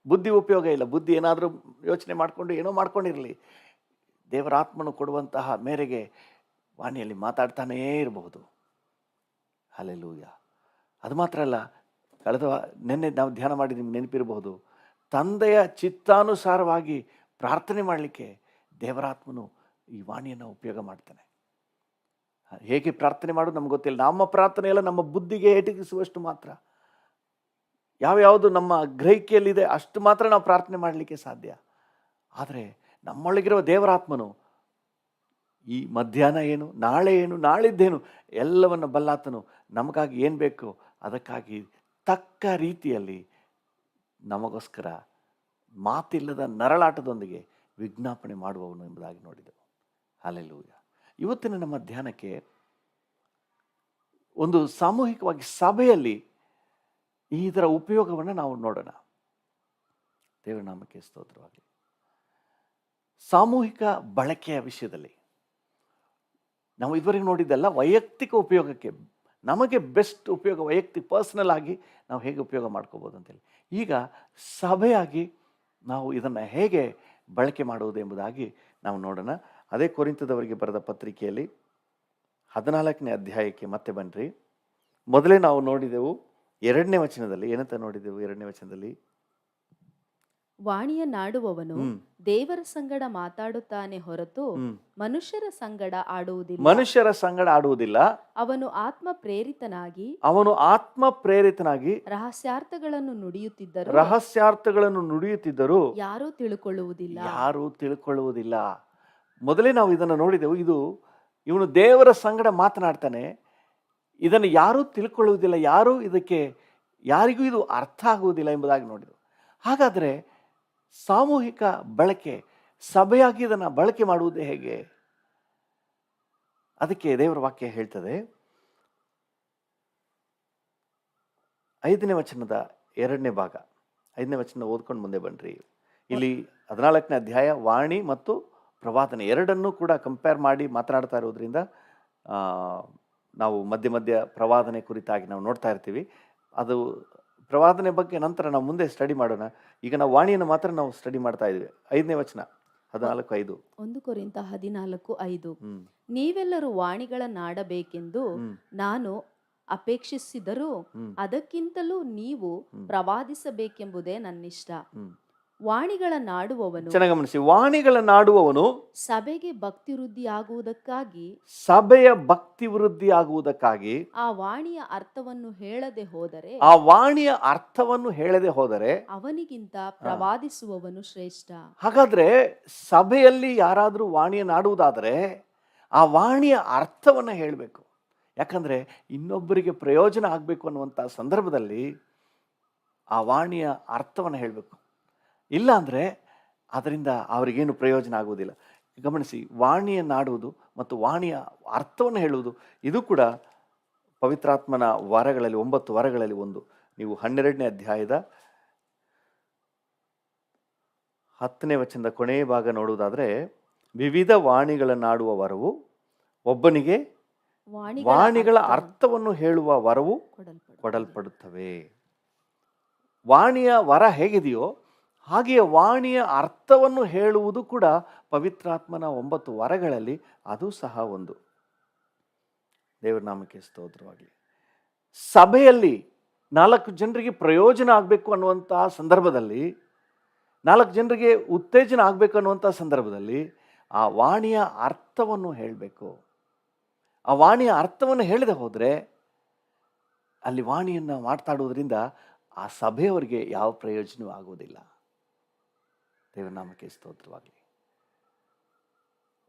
ಬುದ್ಧಿ ಉಪಯೋಗ ಇಲ್ಲ. ಬುದ್ಧಿ ಏನಾದರೂ ಯೋಚನೆ ಮಾಡಿಕೊಂಡು ಏನೋ ಮಾಡ್ಕೊಂಡಿರಲಿ, ದೇವರ ಆತ್ಮನು ಕೊಡುವಂತಹ ಮೇರೆಗೆ ವಾಣಿಯಲ್ಲಿ ಮಾತಾಡ್ತಾನೇ ಇರಬಹುದು. ಹಲ್ಲೆಲೂಯಾ. ಅದು ಮಾತ್ರ ಅಲ್ಲ, ನಿನ್ನೆ ನಾವು ಧ್ಯಾನ ಮಾಡಿ ನಿಮ್ಗೆ ನೆನಪಿರಬಹುದು, ತಂದೆಯ ಚಿತ್ತಾನುಸಾರವಾಗಿ ಪ್ರಾರ್ಥನೆ ಮಾಡಲಿಕ್ಕೆ ದೇವರಾತ್ಮನು ಈ ವಾಣಿಯನ್ನು ಉಪಯೋಗ ಮಾಡ್ತಾನೆ. ಹೇಗೆ ಪ್ರಾರ್ಥನೆ ಮಾಡೋದು ನಮ್ಗೆ ಗೊತ್ತಿಲ್ಲ. ನಮ್ಮ ಪ್ರಾರ್ಥನೆ ಎಲ್ಲ ನಮ್ಮ ಬುದ್ಧಿಗೆ ಎಟಕಿಸುವಷ್ಟು ಮಾತ್ರ, ಯಾವ್ಯಾವುದು ನಮ್ಮ ಗ್ರಹಿಕೆಯಲ್ಲಿದೆ ಅಷ್ಟು ಮಾತ್ರ ನಾವು ಪ್ರಾರ್ಥನೆ ಮಾಡಲಿಕ್ಕೆ ಸಾಧ್ಯ. ಆದರೆ ನಮ್ಮೊಳಗಿರುವ ದೇವರಾತ್ಮನು ಈ ಮಧ್ಯಾಹ್ನ ಏನು, ನಾಳೆ ಏನು, ನಾಳಿದ್ದೇನು ಎಲ್ಲವನ್ನು ಬಲ್ಲಾತನು. ನಮಗಾಗಿ ಏನು ಬೇಕು ಅದಕ್ಕಾಗಿ ತಕ್ಕ ರೀತಿಯಲ್ಲಿ ನಮಗೋಸ್ಕರ ಮಾತಿಲ್ಲದ ನರಳಾಟದೊಂದಿಗೆ ವಿಜ್ಞಾಪನೆ ಮಾಡುವವನು ಎಂಬುದಾಗಿ ನೋಡಿದೆವು. ಹಲ್ಲೆಲೂಯಾ. ಇವತ್ತಿನ ನಮ್ಮ ಧ್ಯಾನಕ್ಕೆ ಒಂದು ಸಾಮೂಹಿಕವಾಗಿ ಸಭೆಯಲ್ಲಿ ಇದರ ಉಪಯೋಗವನ್ನು ನಾವು ನೋಡೋಣ. ದೇವರ ನಾಮಕ್ಕೆ ಸ್ತೋತ್ರವಾಗಲಿ. ಸಾಮೂಹಿಕ ಬಳಕೆಯ ವಿಷಯದಲ್ಲಿ ನಾವು ಇದುವರೆಗೆ ನೋಡಿದ್ದೆಲ್ಲ ವೈಯಕ್ತಿಕ ಉಪಯೋಗಕ್ಕೆ, ನಮಗೆ ಬೆಸ್ಟ್ ಉಪಯೋಗ ವೈಯಕ್ತಿಕ ಪರ್ಸನಲ್ ಆಗಿ ನಾವು ಹೇಗೆ ಉಪಯೋಗ ಮಾಡ್ಕೋಬೋದು ಅಂತೇಳಿ. ಈಗ ಸಭೆಯಾಗಿ ನಾವು ಇದನ್ನು ಹೇಗೆ ಬಳಕೆ ಮಾಡುವುದು ಎಂಬುದಾಗಿ ನಾವು ನೋಡೋಣ. ಅದೇ ಕೊರಿಂಥದವರಿಗೆ ಬರೆದ ಪತ್ರಿಕೆಯಲ್ಲಿ 14ನೇ ಅಧ್ಯಾಯಕ್ಕೆ ಮತ್ತೆ ಬನ್ನಿರಿ. ಮೊದಲೇ ನಾವು ನೋಡಿದೆವು 2ನೇ ವಚನದಲ್ಲಿ, ಏನಂತ ನೋಡಿದೆವು 2ನೇ ವಚನದಲ್ಲಿ? ವಾಣಿಯ ನಾಡುವವನು ದೇವರ ಸಂಗಡ ಮಾತಾಡುತ್ತಾನೆ ಹೊರತು ಮನುಷ್ಯರ ಸಂಗಡ ಆಡುವುದಿಲ್ಲ. ಮನುಷ್ಯರ ಸಂಗಡ ಆಡುವುದಿಲ್ಲ. ಅವನು ಆತ್ಮ ಪ್ರೇರಿತನಾಗಿ ರಹಸ್ಯಾರ್ಥಗಳನ್ನು ನುಡಿಯುತ್ತಿದ್ದರು ಯಾರೂ ತಿಳ್ಕೊಳ್ಳುವುದಿಲ್ಲ. ಮೊದಲೇ ನಾವು ಇದನ್ನು ನೋಡಿದೆವು. ಇವನು ದೇವರ ಸಂಗಡ ಮಾತನಾಡ್ತಾನೆ, ಇದನ್ನು ಯಾರೂ ತಿಳ್ಕೊಳ್ಳುವುದಿಲ್ಲ, ಯಾರಿಗೂ ಇದು ಅರ್ಥ ಆಗುವುದಿಲ್ಲ ಎಂಬುದಾಗಿ ನೋಡಿದೆವು. ಹಾಗಾದರೆ ಸಾಮೂಹಿಕ ಬಳಕೆ, ಸಭೆಯಾಗಿ ಇದನ್ನು ಬಳಕೆ ಮಾಡುವುದೇ ಹೇಗೆ? ಅದಕ್ಕೆ ದೇವರ ವಾಕ್ಯ ಹೇಳ್ತದೆ. 5ನೇ ವಚನದ 2ನೇ ಭಾಗ, 5ನೇ ವಚನ ಓದ್ಕೊಂಡು ಮುಂದೆ ಬನ್ನಿರಿ. ಇಲ್ಲಿ 14ನೇ ಅಧ್ಯಾಯ ವಾಣಿ ಮತ್ತು ಪ್ರವಾದನೆ ಎರಡನ್ನೂ ಕೂಡ ಕಂಪೇರ್ ಮಾಡಿ ಮಾತನಾಡ್ತಾ ಇರೋದ್ರಿಂದ ನಾವು ಮಧ್ಯ ಮಧ್ಯ ಪ್ರವಾದನೆ ಕುರಿತಾಗಿ ನಾವು ನೋಡ್ತಾ ಇರ್ತೀವಿ. ಅದು ಪ್ರವಾದನೆ ಬಗ್ಗೆ ನಂತರ ನಾವು ಮುಂದೆ ಸ್ಟಡಿ ಮಾಡೋಣ. ಈಗ ನಾವು ವಾಣಿಯನ್ನು ಮಾತ್ರ ನಾವು ಸ್ಟಡಿ ಮಾಡ್ತಾ ಇದ್ವಿ. 5ನೇ ವಚನ 14:5. 1 ಕೊರಿಂಥ 14:5. ನೀವೆಲ್ಲರೂ ವಾಣಿಗಳನ್ನಾಡಬೇಕೆಂದು ನಾನು ಅಪೇಕ್ಷಿಸಿದರೂ ಅದಕ್ಕಿಂತಲೂ ನೀವು ಪ್ರವಾದಿಸಬೇಕೆಂಬುದೇ ನನ್ನಿಷ್ಟ. ವಾಣಿಗಳನ್ನಾಡುವವನು, ಚೆನ್ನಾಗಿ ಗಮನಿಸಿ, ವಾಣಿಗಳನ್ನಾಡುವವನು ಸಭೆಯ ಭಕ್ತಿ ವೃದ್ಧಿಯಾಗುವುದಕ್ಕಾಗಿ ಆ ವಾಣಿಯ ಅರ್ಥವನ್ನು ಹೇಳದೆ ಹೋದರೆ ಅವನಿಗಿಂತ ಪ್ರವಾದಿಸುವವನು ಶ್ರೇಷ್ಠ. ಹಾಗಾದ್ರೆ ಸಭೆಯಲ್ಲಿ ಯಾರಾದರೂ ವಾಣಿಯನ್ನಾಡುವುದಾದರೆ ಆ ವಾಣಿಯ ಅರ್ಥವನ್ನು ಹೇಳಬೇಕು. ಯಾಕಂದ್ರೆ ಇನ್ನೊಬ್ಬರಿಗೆ ಪ್ರಯೋಜನ ಆಗಬೇಕು ಅನ್ನುವಂಥ ಸಂದರ್ಭದಲ್ಲಿ ಆ ವಾಣಿಯ ಅರ್ಥವನ್ನು ಹೇಳಬೇಕು. ಇಲ್ಲ ಅಂದರೆ ಅದರಿಂದ ಅವರಿಗೇನು ಪ್ರಯೋಜನ ಆಗುವುದಿಲ್ಲ. ಗಮನಿಸಿ, ವಾಣಿಯನ್ನಾಡುವುದು ಮತ್ತು ವಾಣಿಯ ಅರ್ಥವನ್ನು ಹೇಳುವುದು ಇದು ಕೂಡ ಪವಿತ್ರಾತ್ಮನ ವರಗಳಲ್ಲಿ 9 ವರಗಳಲ್ಲಿ ಒಂದು. ನೀವು 12ನೇ ಅಧ್ಯಾಯದ 10ನೇ ವಚನದ ಕೊನೆಯ ಭಾಗ ನೋಡುವುದಾದರೆ, ವಿವಿಧ ವಾಣಿಗಳನ್ನಾಡುವ ವರವು ಒಬ್ಬನಿಗೆ ವಾಣಿಗಳ ಅರ್ಥವನ್ನು ಹೇಳುವ ವರವು ಕೊಡಲ್ಪಡುತ್ತವೆ. ವಾಣಿಯ ವರ ಹೇಗಿದೆಯೋ ಹಾಗೆಯೇ ವಾಣಿಯ ಅರ್ಥವನ್ನು ಹೇಳುವುದು ಕೂಡ ಪವಿತ್ರಾತ್ಮನ 9 ವರಗಳಲ್ಲಿ ಅದು ಸಹ ಒಂದು. ದೇವರ ನಾಮಕ್ಕೆ ಸ್ತೋತ್ರವಾಗಲಿ. ಸಭೆಯಲ್ಲಿ 4 ಜನರಿಗೆ ಪ್ರಯೋಜನ ಆಗಬೇಕು ಅನ್ನುವಂಥ ಸಂದರ್ಭದಲ್ಲಿ, 4 ಜನರಿಗೆ ಉತ್ತೇಜನ ಆಗಬೇಕು ಅನ್ನುವಂಥ ಸಂದರ್ಭದಲ್ಲಿ ಆ ವಾಣಿಯ ಅರ್ಥವನ್ನು ಹೇಳಬೇಕು. ಆ ವಾಣಿಯ ಅರ್ಥವನ್ನು ಹೇಳದೆ ಹೋದರೆ ಅಲ್ಲಿ ವಾಣಿಯನ್ನು ಮಾತಾಡುವುದರಿಂದ ಆ ಸಭೆಯವರಿಗೆ ಯಾವ ಪ್ರಯೋಜನವೂ ಆಗುವುದಿಲ್ಲ. ದೇವರ ನಾಮಕ್ಕೆ ಸ್ತೋತ್ರವಾಗಲಿ.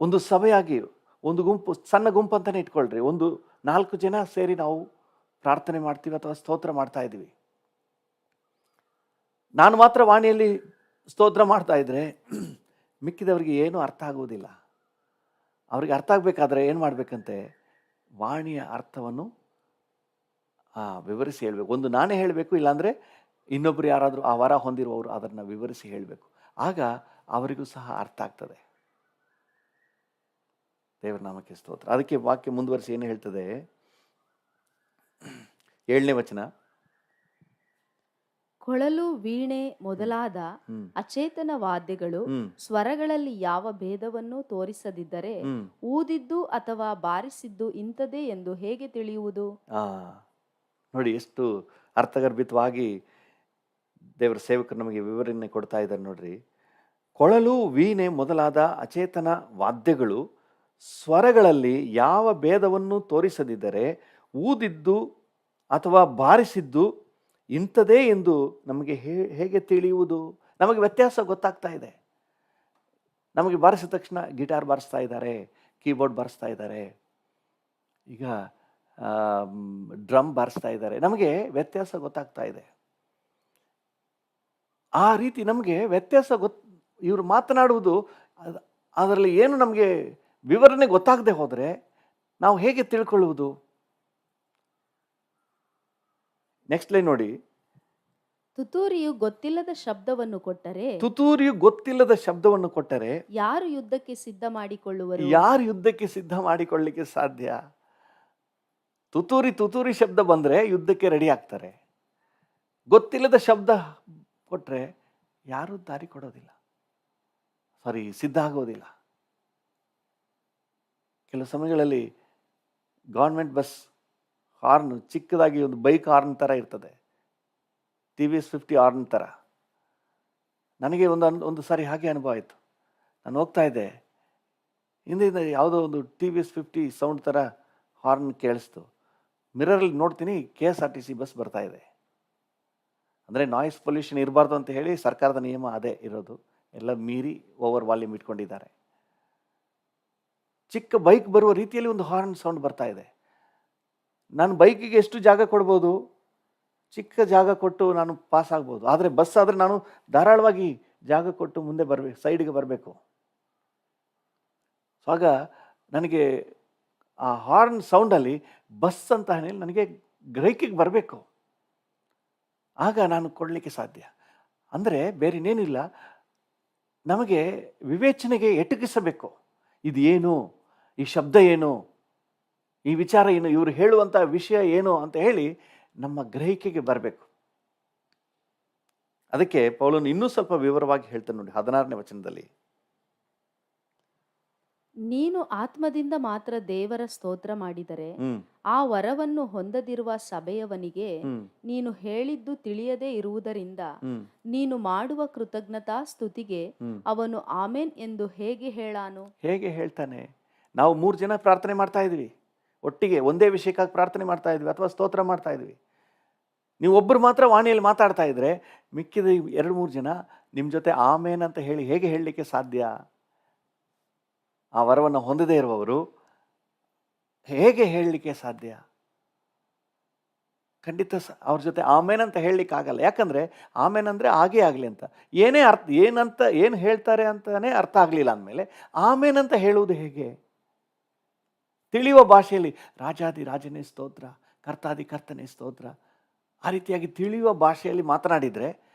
ಒಂದು ಸಭೆಯಾಗಿ ಒಂದು ಗುಂಪು, ಸಣ್ಣ ಗುಂಪು ಅಂತಲೇ ಇಟ್ಕೊಳ್ರಿ, ಒಂದು 4 ಜನ ಸೇರಿ ನಾವು ಪ್ರಾರ್ಥನೆ ಮಾಡ್ತೀವಿ ಅಥವಾ ಸ್ತೋತ್ರ ಮಾಡ್ತಾ ಇದ್ದೀವಿ. ನಾನು ಮಾತ್ರ ವಾಣಿಯಲ್ಲಿ ಸ್ತೋತ್ರ ಮಾಡ್ತಾ ಇದ್ರೆ ಮಿಕ್ಕಿದವರಿಗೆ ಏನೂ ಅರ್ಥ ಆಗುವುದಿಲ್ಲ. ಅವ್ರಿಗೆ ಅರ್ಥ ಆಗಬೇಕಾದ್ರೆ ಏನು ಮಾಡಬೇಕಂತೆ? ವಾಣಿಯ ಅರ್ಥವನ್ನು ವಿವರಿಸಿ ಹೇಳಬೇಕು. ಒಂದು ನಾನೇ ಹೇಳಬೇಕು, ಇಲ್ಲಾಂದರೆ ಇನ್ನೊಬ್ಬರು ಯಾರಾದರೂ ಆ ವರ ಹೊಂದಿರುವವರು ಅದನ್ನು ವಿವರಿಸಿ ಹೇಳಬೇಕು. ಆಗ ಅವರಿಗೂ ಸಹ ಅರ್ಥ ಆಗ್ತದೆ. ದೇವರ ನಾಮಕ್ಕೆ ಸ್ತೋತ್ರ. ಅದಕ್ಕೆ ವಾಕ್ಯ ಮುಂದುವರಿಸಿ ಏನು ಹೇಳ್ತದೆ, 7ನೇ ವಚನ. ಕೊಳಲು, ವೀಣೆ ಮೊದಲಾದ ಹ್ಮ್ ಅಚೇತನ ವಾದ್ಯಗಳು ಹ್ಮ್ ಸ್ವರಗಳಲ್ಲಿ ಯಾವ ಭೇದವನ್ನು ತೋರಿಸದಿದ್ದರೆ ಹ್ಮ್ ಊದಿದ್ದು ಅಥವಾ ಬಾರಿಸಿದ್ದು ಇಂಥದೇ ಎಂದು ಹೇಗೆ ತಿಳಿಯುವುದು? ಆ ನೋಡಿ, ಎಷ್ಟು ಅರ್ಥಗರ್ಭಿತವಾಗಿ ದೇವರ ಸೇವಕರು ನಮಗೆ ವಿವರಣೆ ಕೊಡ್ತಾ ಇದ್ದಾರೆ ನೋಡ್ರಿ. ಕೊಳಲು, ವೀಣೆ ಮೊದಲಾದ ಅಚೇತನ ವಾದ್ಯಗಳು ಸ್ವರಗಳಲ್ಲಿ ಯಾವ ಭೇದವನ್ನು ತೋರಿಸದಿದ್ದರೆ ಊದಿದ್ದು ಅಥವಾ ಬಾರಿಸಿದ್ದು ಇಂಥದೇ ಎಂದು ನಮಗೆ ಹೇಗೆ ತಿಳಿಯುವುದು? ನಮಗೆ ವ್ಯತ್ಯಾಸ ಗೊತ್ತಾಗ್ತಾ ಇದೆ. ನಮಗೆ ಬಾರಿಸಿದ ತಕ್ಷಣ ಗಿಟಾರ್ ಬಾರಿಸ್ತಾ ಇದ್ದಾರೆ, ಕೀಬೋರ್ಡ್ ಬಾರಿಸ್ತಾ ಇದ್ದಾರೆ, ಈಗ ಡ್ರಮ್ ಬಾರಿಸ್ತಾ ಇದ್ದಾರೆ, ನಮಗೆ ವ್ಯತ್ಯಾಸ ಗೊತ್ತಾಗ್ತಾ ಇದೆ. ಆ ರೀತಿ ನಮಗೆ ವ್ಯತ್ಯಾಸ ಇವರು ಮಾತನಾಡುವುದು ಅದರಲ್ಲಿ ಏನು ನಮಗೆ ವಿವರಣೆ ಗೊತ್ತಾಗದೆ ಹೋದರೆ ನಾವು ಹೇಗೆ ತಿಳ್ಕೊಳ್ಳುವುದು? ನೆಕ್ಸ್ಟ್ ಲೈನ್ ನೋಡಿ. ತುತ್ತೂರಿಯು ಗೊತ್ತಿಲ್ಲದ ಶಬ್ದವನ್ನು ಕೊಟ್ಟರೆ ಯಾರು ಯುದ್ಧಕ್ಕೆ ಸಿದ್ಧ ಮಾಡಿಕೊಳ್ಳುವರು? ಯಾರು ಯುದ್ಧಕ್ಕೆ ಸಿದ್ಧ ಮಾಡಿಕೊಳ್ಳಲಿಕ್ಕೆ ಸಾಧ್ಯ? ತುತ್ತೂರಿ ಶಬ್ದ ಬಂದ್ರೆ ಯುದ್ಧಕ್ಕೆ ರೆಡಿ ಆಗ್ತಾರೆ. ಗೊತ್ತಿಲ್ಲದ ಶಬ್ದ ಕೊಟ್ರೆ ಯಾರು ದಾರಿ ಕೊಡೋದಿಲ್ಲ, ಸಿದ್ಧ ಆಗೋದಿಲ್ಲ. ಕೆಲವು ಸಮಯಗಳಲ್ಲಿ ಗವರ್ಮೆಂಟ್ ಬಸ್ ಹಾರ್ನ್ ಚಿಕ್ಕದಾಗಿ ಒಂದು ಬೈಕ್ ಹಾರ್ನ್ ಥರ ಇರ್ತದೆ, TVS 50 ಹಾರ್ನ್ ಥರ. ನನಗೆ ಒಂದು ಸಾರಿ ಹಾಗೆ ಅನುಭವ ಆಯಿತು. ನಾನು ಹೋಗ್ತಾ ಇದ್ದೆ, ಹಿಂದಿಂದ ಯಾವುದೋ ಒಂದು TVS 50 ಸೌಂಡ್ ಥರ ಹಾರ್ನ್ ಕೇಳಿಸ್ತು. ಮಿರರಲ್ಲಿ ನೋಡ್ತೀನಿ, KSRTC ಬಸ್ ಬರ್ತಾ ಇದೆ. ಅಂದರೆ ನಾಯ್ಸ್ ಪೊಲ್ಯೂಷನ್ ಇರಬಾರ್ದು ಅಂತ ಹೇಳಿ ಸರ್ಕಾರದ ನಿಯಮ ಅದೇ ಇರೋದು, ಎಲ್ಲ ಮೀರಿ ಓವರ್ ವಾಲ್ಯೂಮ್ ಇಟ್ಕೊಂಡಿದ್ದಾರೆ. ಚಿಕ್ಕ ಬೈಕ್ ಬರುವ ರೀತಿಯಲ್ಲಿ ಒಂದು ಹಾರ್ನ್ ಸೌಂಡ್ ಬರ್ತಾ ಇದೆ. ನಾನು ಬೈಕಿಗೆ ಎಷ್ಟು ಜಾಗ ಕೊಡ್ಬೋದು? ಚಿಕ್ಕ ಜಾಗ ಕೊಟ್ಟು ನಾನು ಪಾಸ್ ಆಗ್ಬೋದು. ಆದರೆ ಬಸ್ ಆದರೆ ನಾನು ಧಾರಾಳವಾಗಿ ಜಾಗ ಕೊಟ್ಟು ಮುಂದೆ ಬರಬೇಕು, ಸೈಡ್ಗೆ ಬರಬೇಕು. ಆಗ ನನಗೆ ಆ ಹಾರ್ನ್ ಸೌಂಡಲ್ಲಿ ಬಸ್ ಅಂತ ಹೇಳಿ ನನಗೆ ಗ್ರಹಿಕೆಗೆ ಬರಬೇಕು, ಆಗ ನಾನು ಕೊಡಲಿಕ್ಕೆ ಸಾಧ್ಯ. ಅಂದರೆ ಬೇರೆ ಇನ್ನೇನಿಲ್ಲ, ನಮಗೆ ವಿವೇಚನೆಗೆ ಎಟುಕಿಸಬೇಕು. ಇದು ಏನು, ಈ ಶಬ್ದ ಏನು, ಈ ವಿಚಾರ ಏನು, ಇವರು ಹೇಳುವಂಥ ವಿಷಯ ಏನು ಅಂತ ಹೇಳಿ ನಮ್ಮ ಗ್ರಹಿಕೆಗೆ ಬರಬೇಕು. ಅದಕ್ಕೆ ಪೌಲನು ಇನ್ನೂ ಸ್ವಲ್ಪ ವಿವರವಾಗಿ ಹೇಳ್ತಾನೆ ನೋಡಿ, 16ನೇ ವಚನದಲ್ಲಿ. ನೀನು ಆತ್ಮದಿಂದ ಮಾತ್ರ ದೇವರ ಸ್ತೋತ್ರ ಮಾಡಿದರೆ ಆ ವರವನ್ನು ಹೊಂದದಿರುವ ಸಭೆಯವನಿಗೆ ನೀನು ಹೇಳಿದ್ದು ತಿಳಿಯದೇ ಇರುವುದರಿಂದ ನೀನು ಮಾಡುವ ಕೃತಜ್ಞತಾ ಸ್ತುತಿಗೆ ಅವನು ಆಮೇನ್ ಎಂದು ಹೇಗೆ ಹೇಳಾನು? ಹೇಗೆ ಹೇಳ್ತಾನೆ? ನಾವು 3 ಜನ ಪ್ರಾರ್ಥನೆ ಮಾಡ್ತಾ ಇದ್ವಿ, ಒಟ್ಟಿಗೆ ಒಂದೇ ವಿಷಯಕ್ಕಾಗಿ ಪ್ರಾರ್ಥನೆ ಮಾಡ್ತಾ ಇದ್ವಿ ಅಥವಾ ಸ್ತೋತ್ರ ಮಾಡ್ತಾ ಇದ್ವಿ. ನೀವು ಒಬ್ಬರು ಮಾತ್ರ ವಾಣಿಯಲ್ಲಿ ಮಾತಾಡ್ತಾ ಇದ್ರೆ ಮಿಕ್ಕಿದ 2-3 ಜನ ನಿಮ್ಮ ಜೊತೆ ಆಮೇನ್ ಅಂತ ಹೇಗೆ ಹೇಳಲಿಕ್ಕೆ ಸಾಧ್ಯ? ಆ ವರವನ್ನು ಹೊಂದದೇ ಇರುವವರು ಹೇಗೆ ಹೇಳಲಿಕ್ಕೆ ಸಾಧ್ಯ? ಖಂಡಿತ ಅವ್ರ ಜೊತೆ ಆಮೇನ್ ಅಂತ ಹೇಳಲಿಕ್ಕೆ ಆಗಲ್ಲ. ಯಾಕಂದ್ರೆ ಆಮೇನ್ ಅಂದ್ರೆ ಹಾಗೇ ಆಗಲಿ ಅಂತ, ಏನೇ ಅರ್ಥ ಏನು ಹೇಳ್ತಾರೆ ಅಂತಾನೆ ಅರ್ಥ ಆಗಲಿಲ್ಲ ಅಂದಮೇಲೆ ಆಮೇನ್ ಅಂತ ಹೇಳುವುದು ಹೇಗೆ? ತಿಳಿಯುವ ಭಾಷೆಯಲ್ಲಿ ರಾಜಾದಿ ರಾಜನೇ ಸ್ತೋತ್ರ, ಕರ್ತಾದಿ ಕರ್ತನೇ ಸ್ತೋತ್ರ, ಆ ರೀತಿಯಾಗಿ ತಿಳಿಯುವ ಭಾಷೆಯಲ್ಲಿ ಮಾತನಾಡಿದರೆ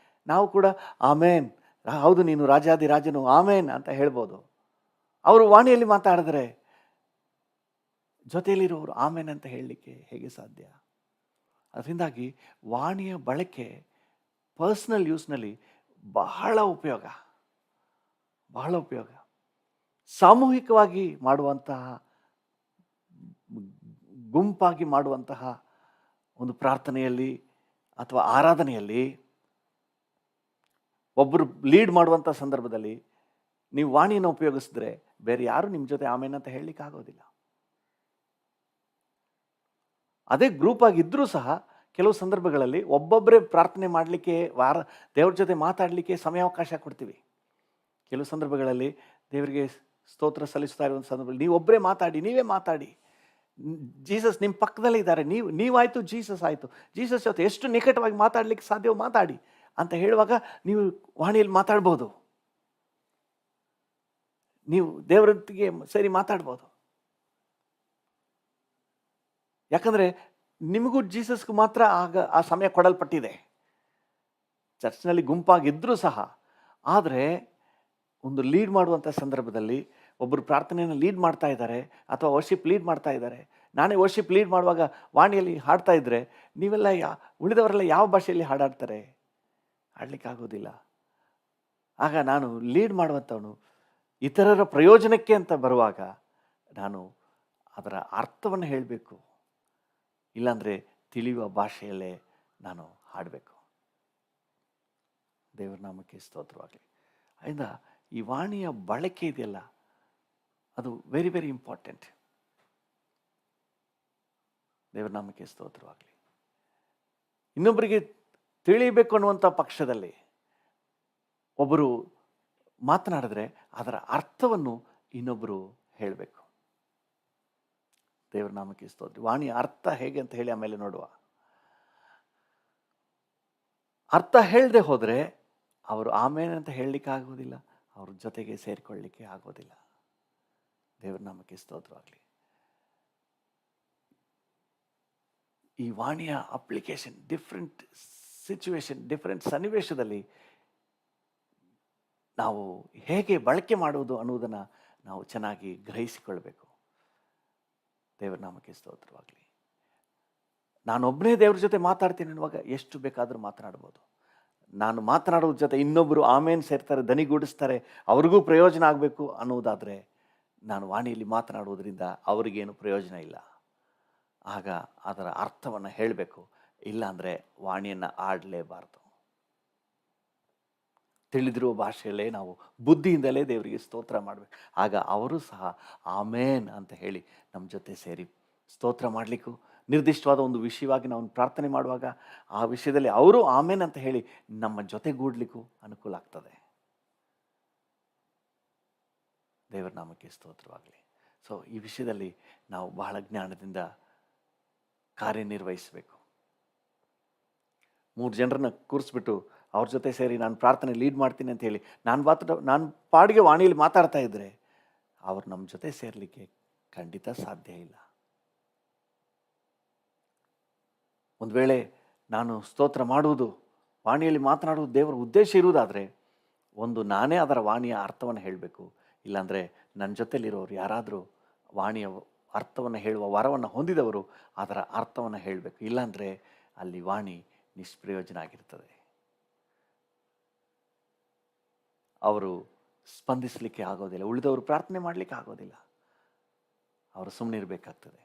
ನಾವು ಕೂಡ ಆಮೇನ್, ಹೌದು ನೀನು ರಾಜಾದಿ ರಾಜನು ಆಮೇನ್ ಅಂತ ಹೇಳ್ಬೋದು. ಅವರು ವಾಣಿಯಲ್ಲಿ ಮಾತಾಡಿದ್ರೆ ಜೊತೆಯಲ್ಲಿರೋರು ಆಮೇನ್ ಅಂತ ಹೇಳಲಿಕ್ಕೆ ಹೇಗೆ ಸಾಧ್ಯ? ಅದರಿಂದಾಗಿ ವಾಣಿಯ ಬಳಕೆ ಪರ್ಸನಲ್ ಯೂಸ್ನಲ್ಲಿ ಬಹಳ ಉಪಯೋಗ. ಸಾಮೂಹಿಕವಾಗಿ ಮಾಡುವಂತಹ, ಗುಂಪಾಗಿ ಮಾಡುವಂತಹ ಒಂದು ಪ್ರಾರ್ಥನೆಯಲ್ಲಿ ಅಥವಾ ಆರಾಧನೆಯಲ್ಲಿ, ಒಬ್ಬರು ಲೀಡ್ ಮಾಡುವಂಥ ಸಂದರ್ಭದಲ್ಲಿ ನೀವು ವಾಣಿಯನ್ನು ಉಪಯೋಗಿಸಿದ್ರೆ ಬೇರೆ ಯಾರು ನಿಮ್ಮ ಜೊತೆ ಆಮೇನ್ ಅಂತ ಹೇಳಲಿಕ್ಕೆ ಆಗೋದಿಲ್ಲ. ಅದೇ ಗ್ರೂಪ್ ಆಗಿದ್ರೂ ಸಹ ಕೆಲವು ಸಂದರ್ಭಗಳಲ್ಲಿ ಒಬ್ಬೊಬ್ಬರೇ ಪ್ರಾರ್ಥನೆ ಮಾಡಲಿಕ್ಕೆ, ದೇವ್ರ ಜೊತೆ ಮಾತಾಡಲಿಕ್ಕೆ ಸಮಯಾವಕಾಶ ಕೊಡ್ತೀವಿ. ಕೆಲವು ಸಂದರ್ಭಗಳಲ್ಲಿ ದೇವರಿಗೆ ಸ್ತೋತ್ರ ಸಲ್ಲಿಸ್ತಾ ಇರುವಂಥ ಸಂದರ್ಭದಲ್ಲಿ ನೀವೇ ಮಾತಾಡಿ, ಜೀಸಸ್ ನಿಮ್ಮ ಪಕ್ಕದಲ್ಲೇ ಇದ್ದಾರೆ, ನೀವಾಯಿತು ಜೀಸಸ್ ಆಯಿತು, ಜೀಸಸ್ ಜೊತೆ ಎಷ್ಟು ನಿಕಟವಾಗಿ ಮಾತಾಡಲಿಕ್ಕೆ ಸಾಧ್ಯವೋ ಮಾತಾಡಿ ಅಂತ ಹೇಳುವಾಗ ನೀವು ವಾಣಿಯಲ್ಲಿ ಮಾತಾಡ್ಬೋದು, ನೀವು ದೇವರೊಟ್ಟಿಗೆ ಸೇರಿ ಮಾತಾಡ್ಬೋದು. ಯಾಕಂದರೆ ನಿಮಗೂ ಜೀಸಸ್ಗೂ ಮಾತ್ರ ಆಗ ಆ ಸಮಯ ಕೊಡಲ್ಪಟ್ಟಿದೆ. ಚರ್ಚ್ನಲ್ಲಿ ಗುಂಪಾಗಿದ್ದರೂ ಸಹ, ಆದರೆ ಒಂದು ಲೀಡ್ ಮಾಡುವಂಥ ಸಂದರ್ಭದಲ್ಲಿ ಒಬ್ಬರು ಪ್ರಾರ್ಥನೆಯನ್ನು ಲೀಡ್ ಮಾಡ್ತಾ ಇದ್ದಾರೆ ಅಥವಾ ವರ್ಷಿಪ್ ಲೀಡ್ ಮಾಡ್ತಾ ಇದ್ದಾರೆ. ನಾನೇ ವರ್ಷಿಪ್ ಲೀಡ್ ಮಾಡುವಾಗ ವಾಣಿಯಲ್ಲಿ ಹಾಡ್ತಾ ಇದ್ದರೆ ನೀವೆಲ್ಲ ಉಳಿದವರೆಲ್ಲ ಯಾವ ಭಾಷೆಯಲ್ಲಿ ಹಾಡಾಡ್ತಾರೆ? ಹಾಡಲಿಕ್ಕಾಗೋದಿಲ್ಲ. ಆಗ ನಾನು ಲೀಡ್ ಮಾಡುವಂಥವನು ಇತರರ ಪ್ರಯೋಜನಕ್ಕೆ ಅಂತ ಬರುವಾಗ ನಾನು ಅದರ ಅರ್ಥವನ್ನು ಹೇಳಬೇಕು, ಇಲ್ಲಾಂದರೆ ತಿಳಿಯುವ ಭಾಷೆಯಲ್ಲೇ ನಾನು ಹಾಡಬೇಕು. ದೇವರ ನಾಮಕ್ಕೆ ಸ್ತೋತ್ರವಾಗಲಿ. ಅದರಿಂದ ಈ ವಾಣಿಯ ಬಳಕೆ ಇದೆಯಲ್ಲ, ಅದು ವೆರಿ ವೆರಿ ಇಂಪಾರ್ಟೆಂಟ್. ದೇವರ ನಾಮಕ್ಕೆ ಸ್ತೋತ್ರವಾಗಲಿ. ಇನ್ನೊಬ್ಬರಿಗೆ ತಿಳಿಯಬೇಕು ಅನ್ನುವಂಥ ಪಕ್ಷದಲ್ಲಿ ಒಬ್ಬರು ಮಾತನಾಡಿದ್ರೆ ಅದರ ಅರ್ಥವನ್ನು ಇನ್ನೊಬ್ಬರು ಹೇಳಬೇಕು. ದೇವರ ನಾಮಕ್ಕೆ ಸ್ತೋತ್ರ. ವಾಣಿಯ ಅರ್ಥ ಹೇಗೆ ಅಂತ ಹೇಳಿ ಆಮೇಲೆ ನೋಡುವ. ಅರ್ಥ ಹೇಳದೆ ಹೋದರೆ ಅವರು ಆಮೇಲೆ ಅಂತ ಹೇಳಲಿಕ್ಕೆ ಆಗೋದಿಲ್ಲ, ಅವ್ರ ಜೊತೆಗೆ ಸೇರಿಕೊಳ್ಳಲಿಕ್ಕೆ ಆಗೋದಿಲ್ಲ. ದೇವರ ನಾಮಕ್ಕೆ ಸ್ತೋತ್ರವಾಗಲಿ. ಈ ವಾಣಿಯ ಅಪ್ಲಿಕೇಶನ್ ಡಿಫ್ರೆಂಟ್ ಸಿಚುವೇಶನ್, ಡಿಫ್ರೆಂಟ್ ಸನ್ನಿವೇಶದಲ್ಲಿ ನಾವು ಹೇಗೆ ಬಳಕೆ ಮಾಡುವುದು ಅನ್ನುವುದನ್ನು ನಾವು ಚೆನ್ನಾಗಿ ಗ್ರಹಿಸಿಕೊಳ್ಬೇಕು. ದೇವರ ನಾಮಕ್ಕೆ ಸ್ತೋತ್ರವಾಗಲಿ. ನಾನೊಬ್ಬನೇ ದೇವ್ರ ಜೊತೆ ಮಾತಾಡ್ತೀನಿ ಅನ್ನುವಾಗ ಎಷ್ಟು ಬೇಕಾದರೂ ಮಾತನಾಡ್ಬೋದು. ನಾನು ಮಾತನಾಡೋದ್ರ ಜೊತೆ ಇನ್ನೊಬ್ಬರು ಆಮೇಲೆ ಸೇರ್ತಾರೆ, ದನಿಗೂಡಿಸ್ತಾರೆ, ಅವ್ರಿಗೂ ಪ್ರಯೋಜನ ಆಗಬೇಕು ಅನ್ನುವುದಾದರೆ ನಾನು ವಾಣಿಯಲ್ಲಿ ಮಾತನಾಡುವುದರಿಂದ ಅವರಿಗೇನು ಪ್ರಯೋಜನ ಇಲ್ಲ. ಆಗ ಅದರ ಅರ್ಥವನ್ನು ಹೇಳಬೇಕು, ಇಲ್ಲಾಂದರೆ ವಾಣಿಯನ್ನು ಆಡಲೇಬಾರ್ದು. ತಿಳಿದಿರುವ ಭಾಷೆಯಲ್ಲೇ ನಾವು ಬುದ್ಧಿಯಿಂದಲೇ ದೇವರಿಗೆ ಸ್ತೋತ್ರ ಮಾಡಬೇಕು. ಆಗ ಅವರು ಸಹ ಆಮೇನ್ ಅಂತ ಹೇಳಿ ನಮ್ಮ ಜೊತೆ ಸೇರಿ ಸ್ತೋತ್ರ ಮಾಡಲಿಕ್ಕೂ, ನಿರ್ದಿಷ್ಟವಾದ ಒಂದು ವಿಷಯವಾಗಿ ನಾವು ಪ್ರಾರ್ಥನೆ ಮಾಡುವಾಗ ಆ ವಿಷಯದಲ್ಲಿ ಅವರು ಆಮೇನ್ ಅಂತ ಹೇಳಿ ನಮ್ಮ ಜೊತೆಗೂಡ್ಲಿಕ್ಕೂ ಅನುಕೂಲ ಆಗ್ತದೆ. ದೇವರ ನಾಮಕ್ಕೆ ಸ್ತೋತ್ರವಾಗಲಿ. ಸೊ ಈ ವಿಷಯದಲ್ಲಿ ನಾವು ಬಹಳ ಜ್ಞಾನದಿಂದ ಕಾರ್ಯನಿರ್ವಹಿಸಬೇಕು. 3 ಜನರನ್ನ ಕೂರಿಸ್ಬಿಟ್ಟು ಅವ್ರ ಜೊತೆ ಸೇರಿ ನಾನು ಪ್ರಾರ್ಥನೆ ಲೀಡ್ ಮಾಡ್ತೀನಿ ಅಂತ ಹೇಳಿ ನಾನು ಪಾಡಿಗೆ ವಾಣಿಯಲ್ಲಿ ಮಾತಾಡ್ತಾ ಇದ್ದರೆ ಅವ್ರು ನಮ್ಮ ಜೊತೆ ಸೇರಲಿಕ್ಕೆ ಖಂಡಿತ ಸಾಧ್ಯ ಇಲ್ಲ. ಒಂದು ವೇಳೆ ನಾನು ಸ್ತೋತ್ರ ಮಾಡುವುದು, ವಾಣಿಯಲ್ಲಿ ಮಾತನಾಡುವುದು ದೇವರ ಉದ್ದೇಶ ಇರುವುದಾದರೆ ಒಂದು ನಾನೇ ಅದರ ವಾಣಿಯ ಅರ್ಥವನ್ನು ಹೇಳಬೇಕು. ಇಲ್ಲಾಂದರೆ ನನ್ನ ಜೊತೆಲಿರೋರು ಯಾರಾದರೂ ವಾಣಿಯ ಅರ್ಥವನ್ನು ಹೇಳುವ ವರವನ್ನು ಹೊಂದಿದವರು ಅದರ ಅರ್ಥವನ್ನು ಹೇಳಬೇಕು. ಇಲ್ಲಾಂದರೆ ಅಲ್ಲಿ ವಾಣಿ ನಿಷ್ಪ್ರಯೋಜನ ಆಗಿರ್ತದೆ. ಅವರು ಸ್ಪಂದಿಸಲಿಕ್ಕೆ ಆಗೋದಿಲ್ಲ, ಉಳಿದವರು ಪ್ರಾರ್ಥನೆ ಮಾಡಲಿಕ್ಕೆ ಆಗೋದಿಲ್ಲ, ಅವರು ಸುಮ್ಮನಿರಬೇಕಾಗ್ತದೆ.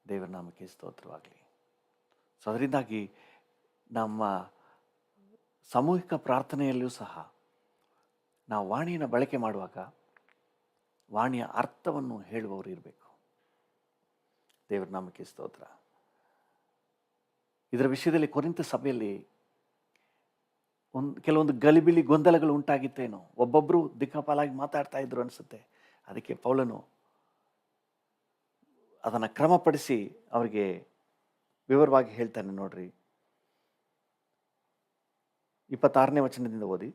ದೇವರ ನಾಮಕ್ಕೆ ಸ್ತೋತ್ರವಾಗಲಿ. ಸೊ ಅದರಿಂದಾಗಿ ನಮ್ಮ ಸಾಮೂಹಿಕ ಪ್ರಾರ್ಥನೆಯಲ್ಲೂ ಸಹ ನಾವು ವಾಣಿಯನ್ನು ಬಳಕೆ ಮಾಡುವಾಗ ವಾಣಿಯ ಅರ್ಥವನ್ನು ಹೇಳುವವರು ಇರಬೇಕು. ದೇವರ ನಾಮಕ್ಕೆ ಸ್ತೋತ್ರ. ಇದರ ವಿಷಯದಲ್ಲಿ ಕೊರಿಂಥ ಸಭೆಯಲ್ಲಿ ಕೆಲವೊಂದು ಗಲಿಬಿಲಿ ಗೊಂದಲಗಳು ಉಂಟಾಗಿತ್ತೇನೋ, ಒಬ್ಬೊಬ್ಬರು ದಿಕ್ಕಾಪಾಲಾಗಿ ಮಾತಾಡ್ತಾ ಇದ್ರು ಅನಿಸುತ್ತೆ. ಅದಕ್ಕೆ ಪೌಲನು ಅದನ್ನು ಕ್ರಮಪಡಿಸಿ ಅವರಿಗೆ ವಿವರವಾಗಿ ಹೇಳ್ತಾನೆ. ನೋಡ್ರಿ, 26ನೇ ವಚನದಿಂದ ಓದಿ.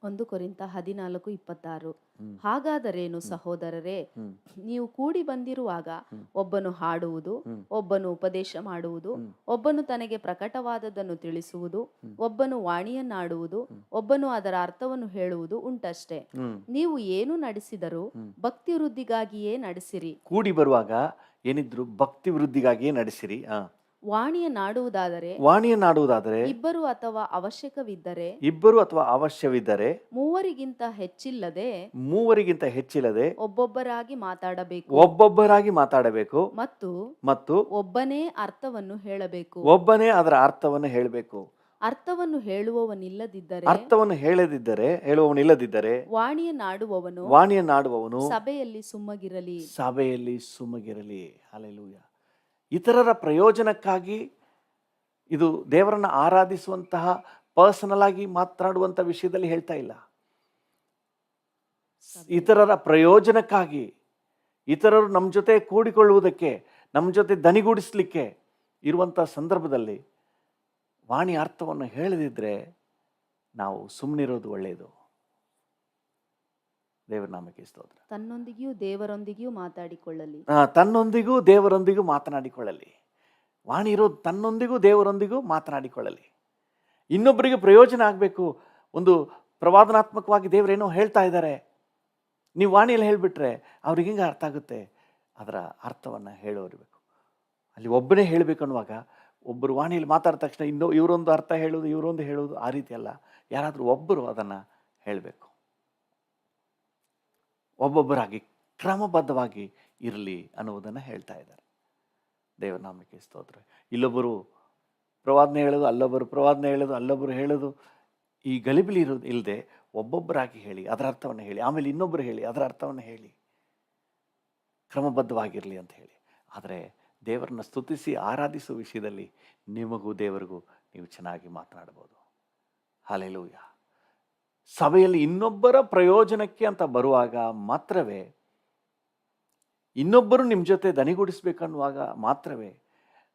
1 ಕೊರಿಂಥ 14:26. ಹಾಗಾದರೇನು ಸಹೋದರರೇ, ನೀವು ಕೂಡಿ ಬಂದಿರುವಾಗ ಒಬ್ಬನು ಹಾಡುವುದು, ಒಬ್ಬನು ಉಪದೇಶ ಮಾಡುವುದು, ಒಬ್ಬನು ತನಗೆ ಪ್ರಕಟವಾದದ್ದನ್ನು ತಿಳಿಸುವುದು, ಒಬ್ಬನು ವಾಣಿಯನ್ನಾಡುವುದು, ಒಬ್ಬನು ಅದರ ಅರ್ಥವನ್ನು ಹೇಳುವುದು ಉಂಟಷ್ಟೇ. ನೀವು ಏನು ನಡೆಸಿದರೂ ಭಕ್ತಿ ವೃದ್ಧಿಗಾಗಿಯೇ ನಡೆಸಿರಿ. ಕೂಡಿ ಬರುವಾಗ ಏನಿದ್ರು ಭಕ್ತಿ ವೃದ್ಧಿಗಾಗಿಯೇ ನಡೆಸಿರಿ. ವಾಣಿಯನ್ನಾಡುವುದಾದರೆ ಇಬ್ಬರು ಅಥವಾ ಅವಶ್ಯವಿದ್ದರೆ ಮೂವರಿಗಿಂತ ಹೆಚ್ಚಿಲ್ಲದೆ ಒಬ್ಬೊಬ್ಬರಾಗಿ ಮಾತಾಡಬೇಕು ಮತ್ತು ಒಬ್ಬನೇ ಅರ್ಥವನ್ನು ಅದರ ಅರ್ಥವನ್ನು ಹೇಳಬೇಕು. ಅರ್ಥವನ್ನು ಹೇಳುವವನಿಲ್ಲದಿದ್ದರೆ ವಾಣಿಯನ್ನಾಡುವವನು ಸಭೆಯಲ್ಲಿ ಸುಮ್ಮಗಿರಲಿ. ಹಲ್ಲೆಲೂಯಾ. ಇತರರ ಪ್ರಯೋಜನಕ್ಕಾಗಿ, ಇದು ದೇವರನ್ನು ಆರಾಧಿಸುವಂತಹ ಪರ್ಸನಲ್ ಆಗಿ ಮಾತನಾಡುವಂಥ ವಿಷಯದಲ್ಲಿ ಹೇಳ್ತಾ ಇಲ್ಲ. ಇತರರ ಪ್ರಯೋಜನಕ್ಕಾಗಿ, ಇತರರು ನಮ್ಮ ಜೊತೆ ಕೂಡಿಕೊಳ್ಳುವುದಕ್ಕೆ, ನಮ್ಮ ಜೊತೆ ದನಿಗೂಡಿಸ್ಲಿಕ್ಕೆ ಇರುವಂಥ ಸಂದರ್ಭದಲ್ಲಿ ವಾಣಿ ಅರ್ಥವನ್ನು ಹೇಳದಿದ್ದರೆ ನಾವು ಸುಮ್ಮನಿರೋದು ಒಳ್ಳೆಯದು. ದೇವರ ನಾಮಕ್ಕೆ ಸ್ತೋತ್ರ. ತನ್ನೊಂದಿಗೂ ದೇವರೊಂದಿಗೂ ಮಾತನಾಡಿಕೊಳ್ಳಲಿ. ವಾಣಿ ಇರೋದು ತನ್ನೊಂದಿಗೂ ದೇವರೊಂದಿಗೂ ಮಾತನಾಡಿಕೊಳ್ಳಲಿ. ಇನ್ನೊಬ್ಬರಿಗೆ ಪ್ರಯೋಜನ ಆಗಬೇಕು. ಒಂದು ಪ್ರವಾದನಾತ್ಮಕವಾಗಿ ದೇವರೇನೋ ಹೇಳ್ತಾ ಇದ್ದಾರೆ, ನೀವು ವಾಣಿಯಲ್ಲಿ ಹೇಳಿಬಿಟ್ರೆ ಅವ್ರಿಗೆ ಹೆಂಗೆ ಅರ್ಥ ಆಗುತ್ತೆ? ಅದರ ಅರ್ಥವನ್ನು ಹೇಳೋರಿಬೇಕು. ಅಲ್ಲಿ ಒಬ್ಬನೇ ಹೇಳಬೇಕು ಅನ್ನುವಾಗ ಒಬ್ಬರು ವಾಣಿಯಲ್ಲಿ ಮಾತಾಡಿದ ತಕ್ಷಣ ಇವರೊಂದು ಅರ್ಥ ಹೇಳೋದು, ಇವರೊಂದು ಹೇಳೋದು, ಆ ರೀತಿ ಅಲ್ಲ. ಯಾರಾದರೂ ಒಬ್ಬರು ಅದನ್ನು ಹೇಳಬೇಕು. ಒಬ್ಬೊಬ್ಬರಾಗಿ ಕ್ರಮಬದ್ಧವಾಗಿ ಇರಲಿ ಅನ್ನುವುದನ್ನು ಹೇಳ್ತಾ ಇದ್ದಾರೆ. ದೇವರ ನಾಮಕ್ಕೆ ಸ್ತೋತ್ರ. ಇಲ್ಲೊಬ್ಬರು ಪ್ರವಾದನೆ ಹೇಳೋದು, ಅಲ್ಲೊಬ್ಬರು ಪ್ರವಾದನೆ ಹೇಳೋದು, ಅಲ್ಲೊಬ್ಬರು ಹೇಳೋದು, ಈ ಗಲಿಬಿಲಿ ಇಲ್ಲದೆ ಒಬ್ಬೊಬ್ಬರಾಗಿ ಹೇಳಿ ಅದರ ಅರ್ಥವನ್ನು ಹೇಳಿ, ಆಮೇಲೆ ಇನ್ನೊಬ್ಬರು ಹೇಳಿ ಅದರ ಅರ್ಥವನ್ನು ಹೇಳಿ, ಕ್ರಮಬದ್ಧವಾಗಿರಲಿ ಅಂತ ಹೇಳಿ. ಆದರೆ ದೇವರನ್ನ ಸ್ತುತಿಸಿ ಆರಾಧಿಸುವ ವಿಷಯದಲ್ಲಿ ನಿಮಗೂ ದೇವರಿಗೂ ನೀವು ಚೆನ್ನಾಗಿ ಮಾತನಾಡ್ಬೋದು. ಹಲ್ಲೆಲೂಯ. ಸಭೆಯಲ್ಲಿ ಇನ್ನೊಬ್ಬರ ಪ್ರಯೋಜನಕ್ಕೆ ಅಂತ ಬರುವಾಗ ಮಾತ್ರವೇ, ಇನ್ನೊಬ್ಬರು ನಿಮ್ಮ ಜೊತೆ ದನಿಗೂಡಿಸ್ಬೇಕನ್ನುವಾಗ ಮಾತ್ರವೇ,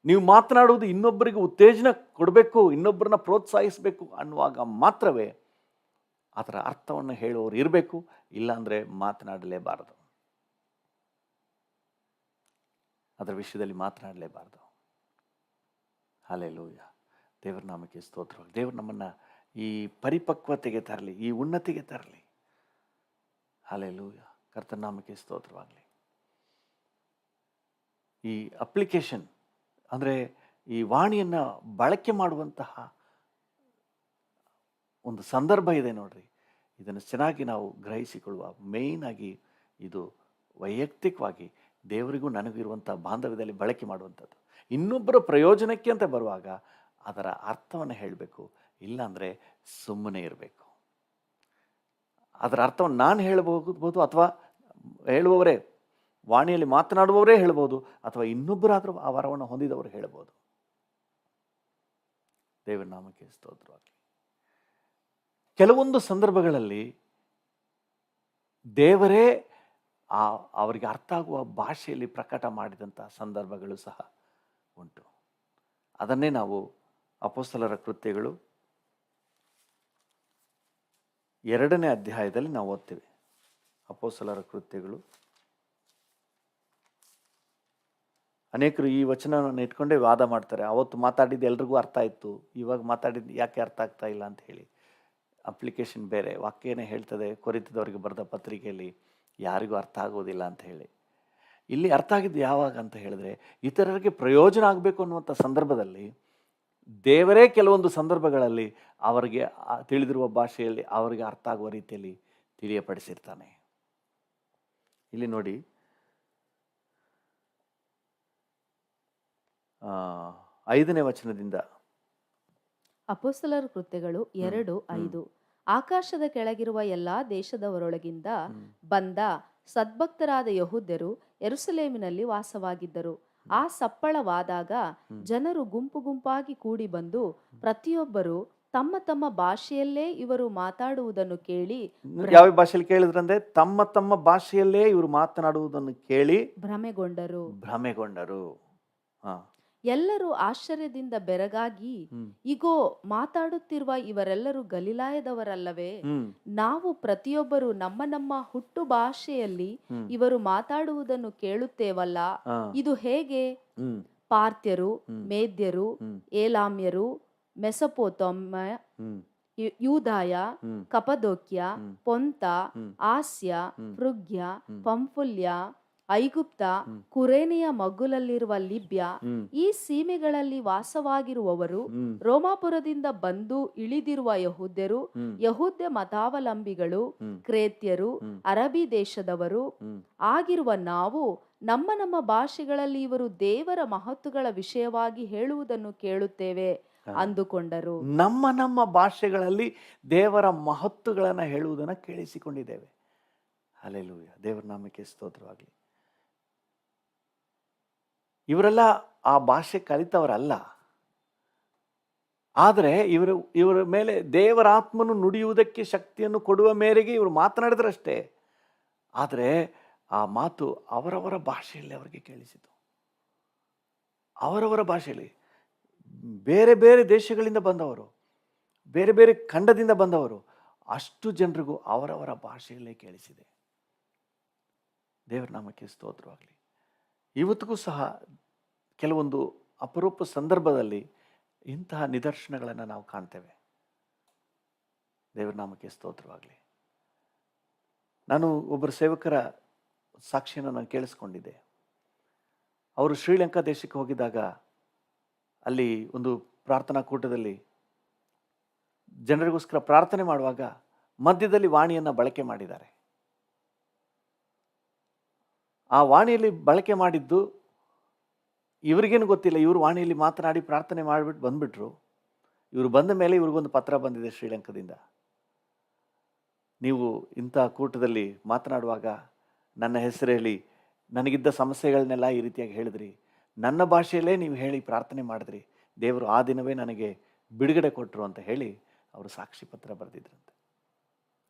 ನೀವು ಮಾತನಾಡುವುದು ಇನ್ನೊಬ್ಬರಿಗೆ ಉತ್ತೇಜನ ಕೊಡಬೇಕು, ಇನ್ನೊಬ್ಬರನ್ನ ಪ್ರೋತ್ಸಾಹಿಸಬೇಕು ಅನ್ನುವಾಗ ಮಾತ್ರವೇ ಅದರ ಅರ್ಥವನ್ನು ಹೇಳುವವರು ಇರಬೇಕು. ಇಲ್ಲಾಂದರೆ ಮಾತನಾಡಲೇಬಾರದು, ಅದರ ವಿಷಯದಲ್ಲಿ ಮಾತನಾಡಲೇಬಾರದು. ಹಲ್ಲೆಲೂಯ. ದೇವರ ನಾಮಕ್ಕೆ ಸ್ತೋತ್ರ. ದೇವರು ನಮ್ಮನ್ನು ಈ ಪರಿಪಕ್ವತೆಗೆ ತರಲಿ, ಈ ಉನ್ನತಿಗೆ ತರಲಿ. ಹಲ್ಲೆಲೂಯ. ಕರ್ತನ ನಾಮಕ್ಕೆ ಸ್ತೋತ್ರವಾಗಲಿ. ಈ ಅಪ್ಲಿಕೇಶನ್ ಅಂದರೆ ಈ ವಾಣಿಯನ್ನು ಬಳಕೆ ಮಾಡುವಂತಹ ಒಂದು ಸಂದರ್ಭ ಇದೆ ನೋಡ್ರಿ. ಇದನ್ನು ಚೆನ್ನಾಗಿ ನಾವು ಗ್ರಹಿಸಿಕೊಳ್ಳುವ. ಮೇಯ್ನ್ ಆಗಿ ಇದು ವೈಯಕ್ತಿಕವಾಗಿ ದೇವರಿಗೂ ನನಗೂ ಇರುವಂಥ ಬಾಂಧವ್ಯದಲ್ಲಿ ಬಳಕೆ ಮಾಡುವಂಥದ್ದು. ಇನ್ನೊಬ್ಬರ ಪ್ರಯೋಜನಕ್ಕೆ ಅಂತ ಬರುವಾಗ ಅದರ ಅರ್ಥವನ್ನು ಹೇಳಬೇಕು, ಇಲ್ಲಾಂದರೆ ಸುಮ್ಮನೆ ಇರಬೇಕು. ಅದರ ಅರ್ಥವನ್ನು ನಾನು ಹೇಳಬಹುದು, ಅಥವಾ ಹೇಳುವವರೇ, ವಾಣಿಯಲ್ಲಿ ಮಾತನಾಡುವವರೇ ಹೇಳ್ಬೋದು, ಅಥವಾ ಇನ್ನೊಬ್ಬರಾದರೂ ಆ ವರವನ್ನು ಹೊಂದಿದವರು ಹೇಳ್ಬೋದು. ದೇವರ ನಾಮಕ್ಕೆ ಸ್ತೋತ್ರವಾಗಲಿ. ಕೆಲವೊಂದು ಸಂದರ್ಭಗಳಲ್ಲಿ ದೇವರೇ ಅವರಿಗೆ ಅರ್ಥ ಆಗುವ ಭಾಷೆಯಲ್ಲಿ ಪ್ರಕಟ ಮಾಡಿದಂಥ ಸಂದರ್ಭಗಳು ಸಹ ಉಂಟು. ಅದನ್ನೇ ನಾವು ಅಪೊಸ್ತಲರ ಕೃತ್ಯಗಳು 2ನೇ ಅಧ್ಯಾಯದಲ್ಲಿ ನಾವು ಓದ್ತೇವೆ. ಅಪೊಸ್ತಲರ ಕೃತ್ಯಗಳು. ಅನೇಕರು ಈ ವಚನವನ್ನು ಇಟ್ಕೊಂಡೇ ವಾದ ಮಾಡ್ತಾರೆ. ಅವತ್ತು ಮಾತಾಡಿದ್ದು ಎಲ್ರಿಗೂ ಅರ್ಥ ಆಯಿತು, ಇವಾಗ ಮಾತಾಡಿದ್ದು ಯಾಕೆ ಅರ್ಥ ಆಗ್ತಾ ಇಲ್ಲ ಅಂತ ಹೇಳಿ. ಅಪ್ಲಿಕೇಶನ್ ಬೇರೆ, ವಾಕ್ಯನೇ ಹೇಳ್ತದೆ ಕೊರಿಂಥದವರಿಗೆ ಬರೆದ ಪತ್ರಿಕೆಯಲ್ಲಿ ಯಾರಿಗೂ ಅರ್ಥ ಆಗೋದಿಲ್ಲ ಅಂತ ಹೇಳಿ. ಇಲ್ಲಿ ಅರ್ಥ ಆಗಿದ್ದು ಯಾವಾಗ ಅಂತ ಹೇಳಿದ್ರೆ, ಇತರರಿಗೆ ಪ್ರಯೋಜನ ಆಗಬೇಕು ಅನ್ನುವಂಥ ಸಂದರ್ಭದಲ್ಲಿ ದೇವರೇ ಕೆಲವೊಂದು ಸಂದರ್ಭಗಳಲ್ಲಿ ಅವರಿಗೆ ತಿಳಿದಿರುವ ಭಾಷೆಯಲ್ಲಿ ಅವರಿಗೆ ಅರ್ಥ ಆಗುವ ರೀತಿಯಲ್ಲಿ ತಿಳಿಯಪಡಿಸಿರ್ತಾನೆ. ಇಲ್ಲಿ ನೋಡಿ, 5ನೇ ವಚನದಿಂದ. ಅಪೊಸ್ತಲರ ಕೃತ್ಯಗಳು 2:5. ಆಕಾಶದ ಕೆಳಗಿರುವ ಎಲ್ಲಾ ದೇಶದವರೊಳಗಿಂದ ಬಂದ ಸದ್ಭಕ್ತರಾದ ಯಹೂದ್ಯರು ಯೆರೂಸಲೇಮಿನಲ್ಲಿ ವಾಸವಾಗಿದ್ದರು. ಆ ಸಪ್ಪಳವಾದಾಗ ಜನರು ಗುಂಪು ಗುಂಪಾಗಿ ಕೂಡಿ ಬಂದು ಪ್ರತಿಯೊಬ್ಬರು ತಮ್ಮ ತಮ್ಮ ಭಾಷೆಯಲ್ಲೇ ಇವರು ಮಾತಾಡುವುದನ್ನು ಕೇಳಿ, ಯಾವ ಭಾಷೆಯಲ್ಲಿ ಕೇಳಿದ್ರಂದ್ರೆ ತಮ್ಮ ತಮ್ಮ ಭಾಷೆಯಲ್ಲೇ ಇವರು ಮಾತನಾಡುವುದನ್ನು ಕೇಳಿ ಭ್ರಮೆಗೊಂಡರು. ಎಲ್ಲರೂ ಆಶ್ಚರ್ಯದಿಂದ ಬೆರಗಾಗಿ, ಇಗೋ, ಮಾತಾಡುತ್ತಿರುವ ಇವರೆಲ್ಲರೂ ಗಲಿಲಾಯದವರಲ್ಲವೇ? ನಾವು ಪ್ರತಿಯೊಬ್ಬರು ನಮ್ಮ ನಮ್ಮ ಹುಟ್ಟು ಭಾಷೆಯಲ್ಲಿ ಇವರು ಮಾತಾಡುವುದನ್ನು ಕೇಳುತ್ತೇವಲ್ಲ, ಇದು ಹೇಗೆ? ಪಾರ್ಥ್ಯರು, ಮೇದ್ಯರು, ಏಲಾಮ್ಯರು, ಮೆಸೊಪೊತಾಮ್ಯ, ಯೂದಾಯ, ಕಪದೋಕ್ಯ, ಪೊಂತ, ಆಸ್ಯ, ಫ್ರುಗ್ಯ, ಪಂಫುಲ್ಯ, ಐಗುಪ್ತ, ಕುರೇನೆಯ ಮಗ್ಗುಲಲ್ಲಿರುವ ಲಿಬ್ಯ, ಈ ಸೀಮೆಗಳಲ್ಲಿ ವಾಸವಾಗಿರುವವರು, ರೋಮಾಪುರದಿಂದ ಬಂದು ಇಳಿದಿರುವ ಯಹೂದ್ಯರು, ಯಹೂದ್ಯ ಮತಾವಲಂಬಿಗಳು, ಕ್ರೇತ್ಯರು, ಅರಬಿ ದೇಶದವರು ಆಗಿರುವ ನಾವು ನಮ್ಮ ನಮ್ಮ ಭಾಷೆಗಳಲ್ಲಿ ಇವರು ದೇವರ ಮಹತ್ತುಗಳ ವಿಷಯವಾಗಿ ಹೇಳುವುದನ್ನು ಕೇಳುತ್ತೇವೆ ಅಂದುಕೊಂಡರು. ನಮ್ಮ ನಮ್ಮ ಭಾಷೆಗಳಲ್ಲಿ ದೇವರ ಮಹತ್ತುಗಳನ್ನು ಹೇಳುವುದನ್ನು ಕೇಳಿಸಿಕೊಂಡಿದ್ದೇವೆ. ಹಲ್ಲೆಲೂಯ. ದೇವರ ನಾಮಕ್ಕೆ ಸ್ತೋತ್ರವಾಗಲಿ. ಇವರೆಲ್ಲ ಆ ಭಾಷೆ ಕಲಿತವರಲ್ಲ, ಆದರೆ ಇವರ ಮೇಲೆ ದೇವರ ಆತ್ಮನು ನುಡಿಯುವುದಕ್ಕೆ ಶಕ್ತಿಯನ್ನು ಕೊಡುವ ಮೇರೆಗೆ ಇವರು ಮಾತನಾಡಿದ್ರಷ್ಟೇ. ಆದರೆ ಆ ಮಾತು ಅವರವರ ಭಾಷೆಯಲ್ಲಿ ಅವರಿಗೆ ಕೇಳಿಸಿತು. ಅವರವರ ಭಾಷೆಯಲ್ಲಿ, ಬೇರೆ ಬೇರೆ ದೇಶಗಳಿಂದ ಬಂದವರು, ಬೇರೆ ಬೇರೆ ಖಂಡದಿಂದ ಬಂದವರು, ಅಷ್ಟು ಜನರಿಗೂ ಅವರವರ ಭಾಷೆಯಲ್ಲೇ ಕೇಳಿಸಿದೆ. ದೇವರ ನಾಮಕ್ಕೆ ಸ್ತೋತ್ರವಾಗಲಿ. ಇವತ್ತಿಗೂ ಸಹ ಕೆಲವೊಂದು ಅಪರೂಪ ಸಂದರ್ಭದಲ್ಲಿ ಇಂತಹ ನಿದರ್ಶನಗಳನ್ನು ನಾವು ಕಾಣ್ತೇವೆ. ದೇವರ ನಾಮಕ್ಕೆ ಸ್ತೋತ್ರವಾಗಲಿ. ನಾನು ಒಬ್ಬರು ಸೇವಕರ ಸಾಕ್ಷಿಯನ್ನು ನಾನು ಕೇಳಿಸ್ಕೊಂಡಿದ್ದೆ. ಅವರು ಶ್ರೀಲಂಕಾ ದೇಶಕ್ಕೆ ಹೋಗಿದ್ದಾಗ ಅಲ್ಲಿ ಒಂದು ಪ್ರಾರ್ಥನಾ ಕೂಟದಲ್ಲಿ ಜನರಿಗೋಸ್ಕರ ಪ್ರಾರ್ಥನೆ ಮಾಡುವಾಗ ಮಧ್ಯದಲ್ಲಿ ವಾಣಿಯನ್ನು ಬಳಕೆ ಮಾಡಿದ್ದಾರೆ. ಆ ವಾಣಿಯಲ್ಲಿ ಬಳಕೆ ಮಾಡಿದ್ದು ಇವರಿಗೇನು ಗೊತ್ತಿಲ್ಲ. ಇವರು ವಾಣಿಯಲ್ಲಿ ಮಾತನಾಡಿ ಪ್ರಾರ್ಥನೆ ಮಾಡಿಬಿಟ್ಟು ಬಂದ್ಬಿಟ್ರು. ಇವರು ಬಂದ ಮೇಲೆ ಇವ್ರಿಗೊಂದು ಪತ್ರ ಬಂದಿದೆ ಶ್ರೀಲಂಕಾದಿಂದ. ನೀವು ಇಂಥ ಕೂಟದಲ್ಲಿ ಮಾತನಾಡುವಾಗ ನನ್ನ ಹೆಸರು ಹೇಳಿ ನನಗಿದ್ದ ಸಮಸ್ಯೆಗಳನ್ನೆಲ್ಲ ಈ ರೀತಿಯಾಗಿ ಹೇಳಿದ್ರಿ, ನನ್ನ ಭಾಷೆಯಲ್ಲೇ ನೀವು ಹೇಳಿ ಪ್ರಾರ್ಥನೆ ಮಾಡಿದ್ರಿ, ದೇವರು ಆ ದಿನವೇ ನನಗೆ ಬಿಡುಗಡೆ ಕೊಟ್ಟರು ಅಂತ ಹೇಳಿ ಅವರು ಸಾಕ್ಷಿ ಪತ್ರ ಬರೆದಿದ್ರಂತೆ.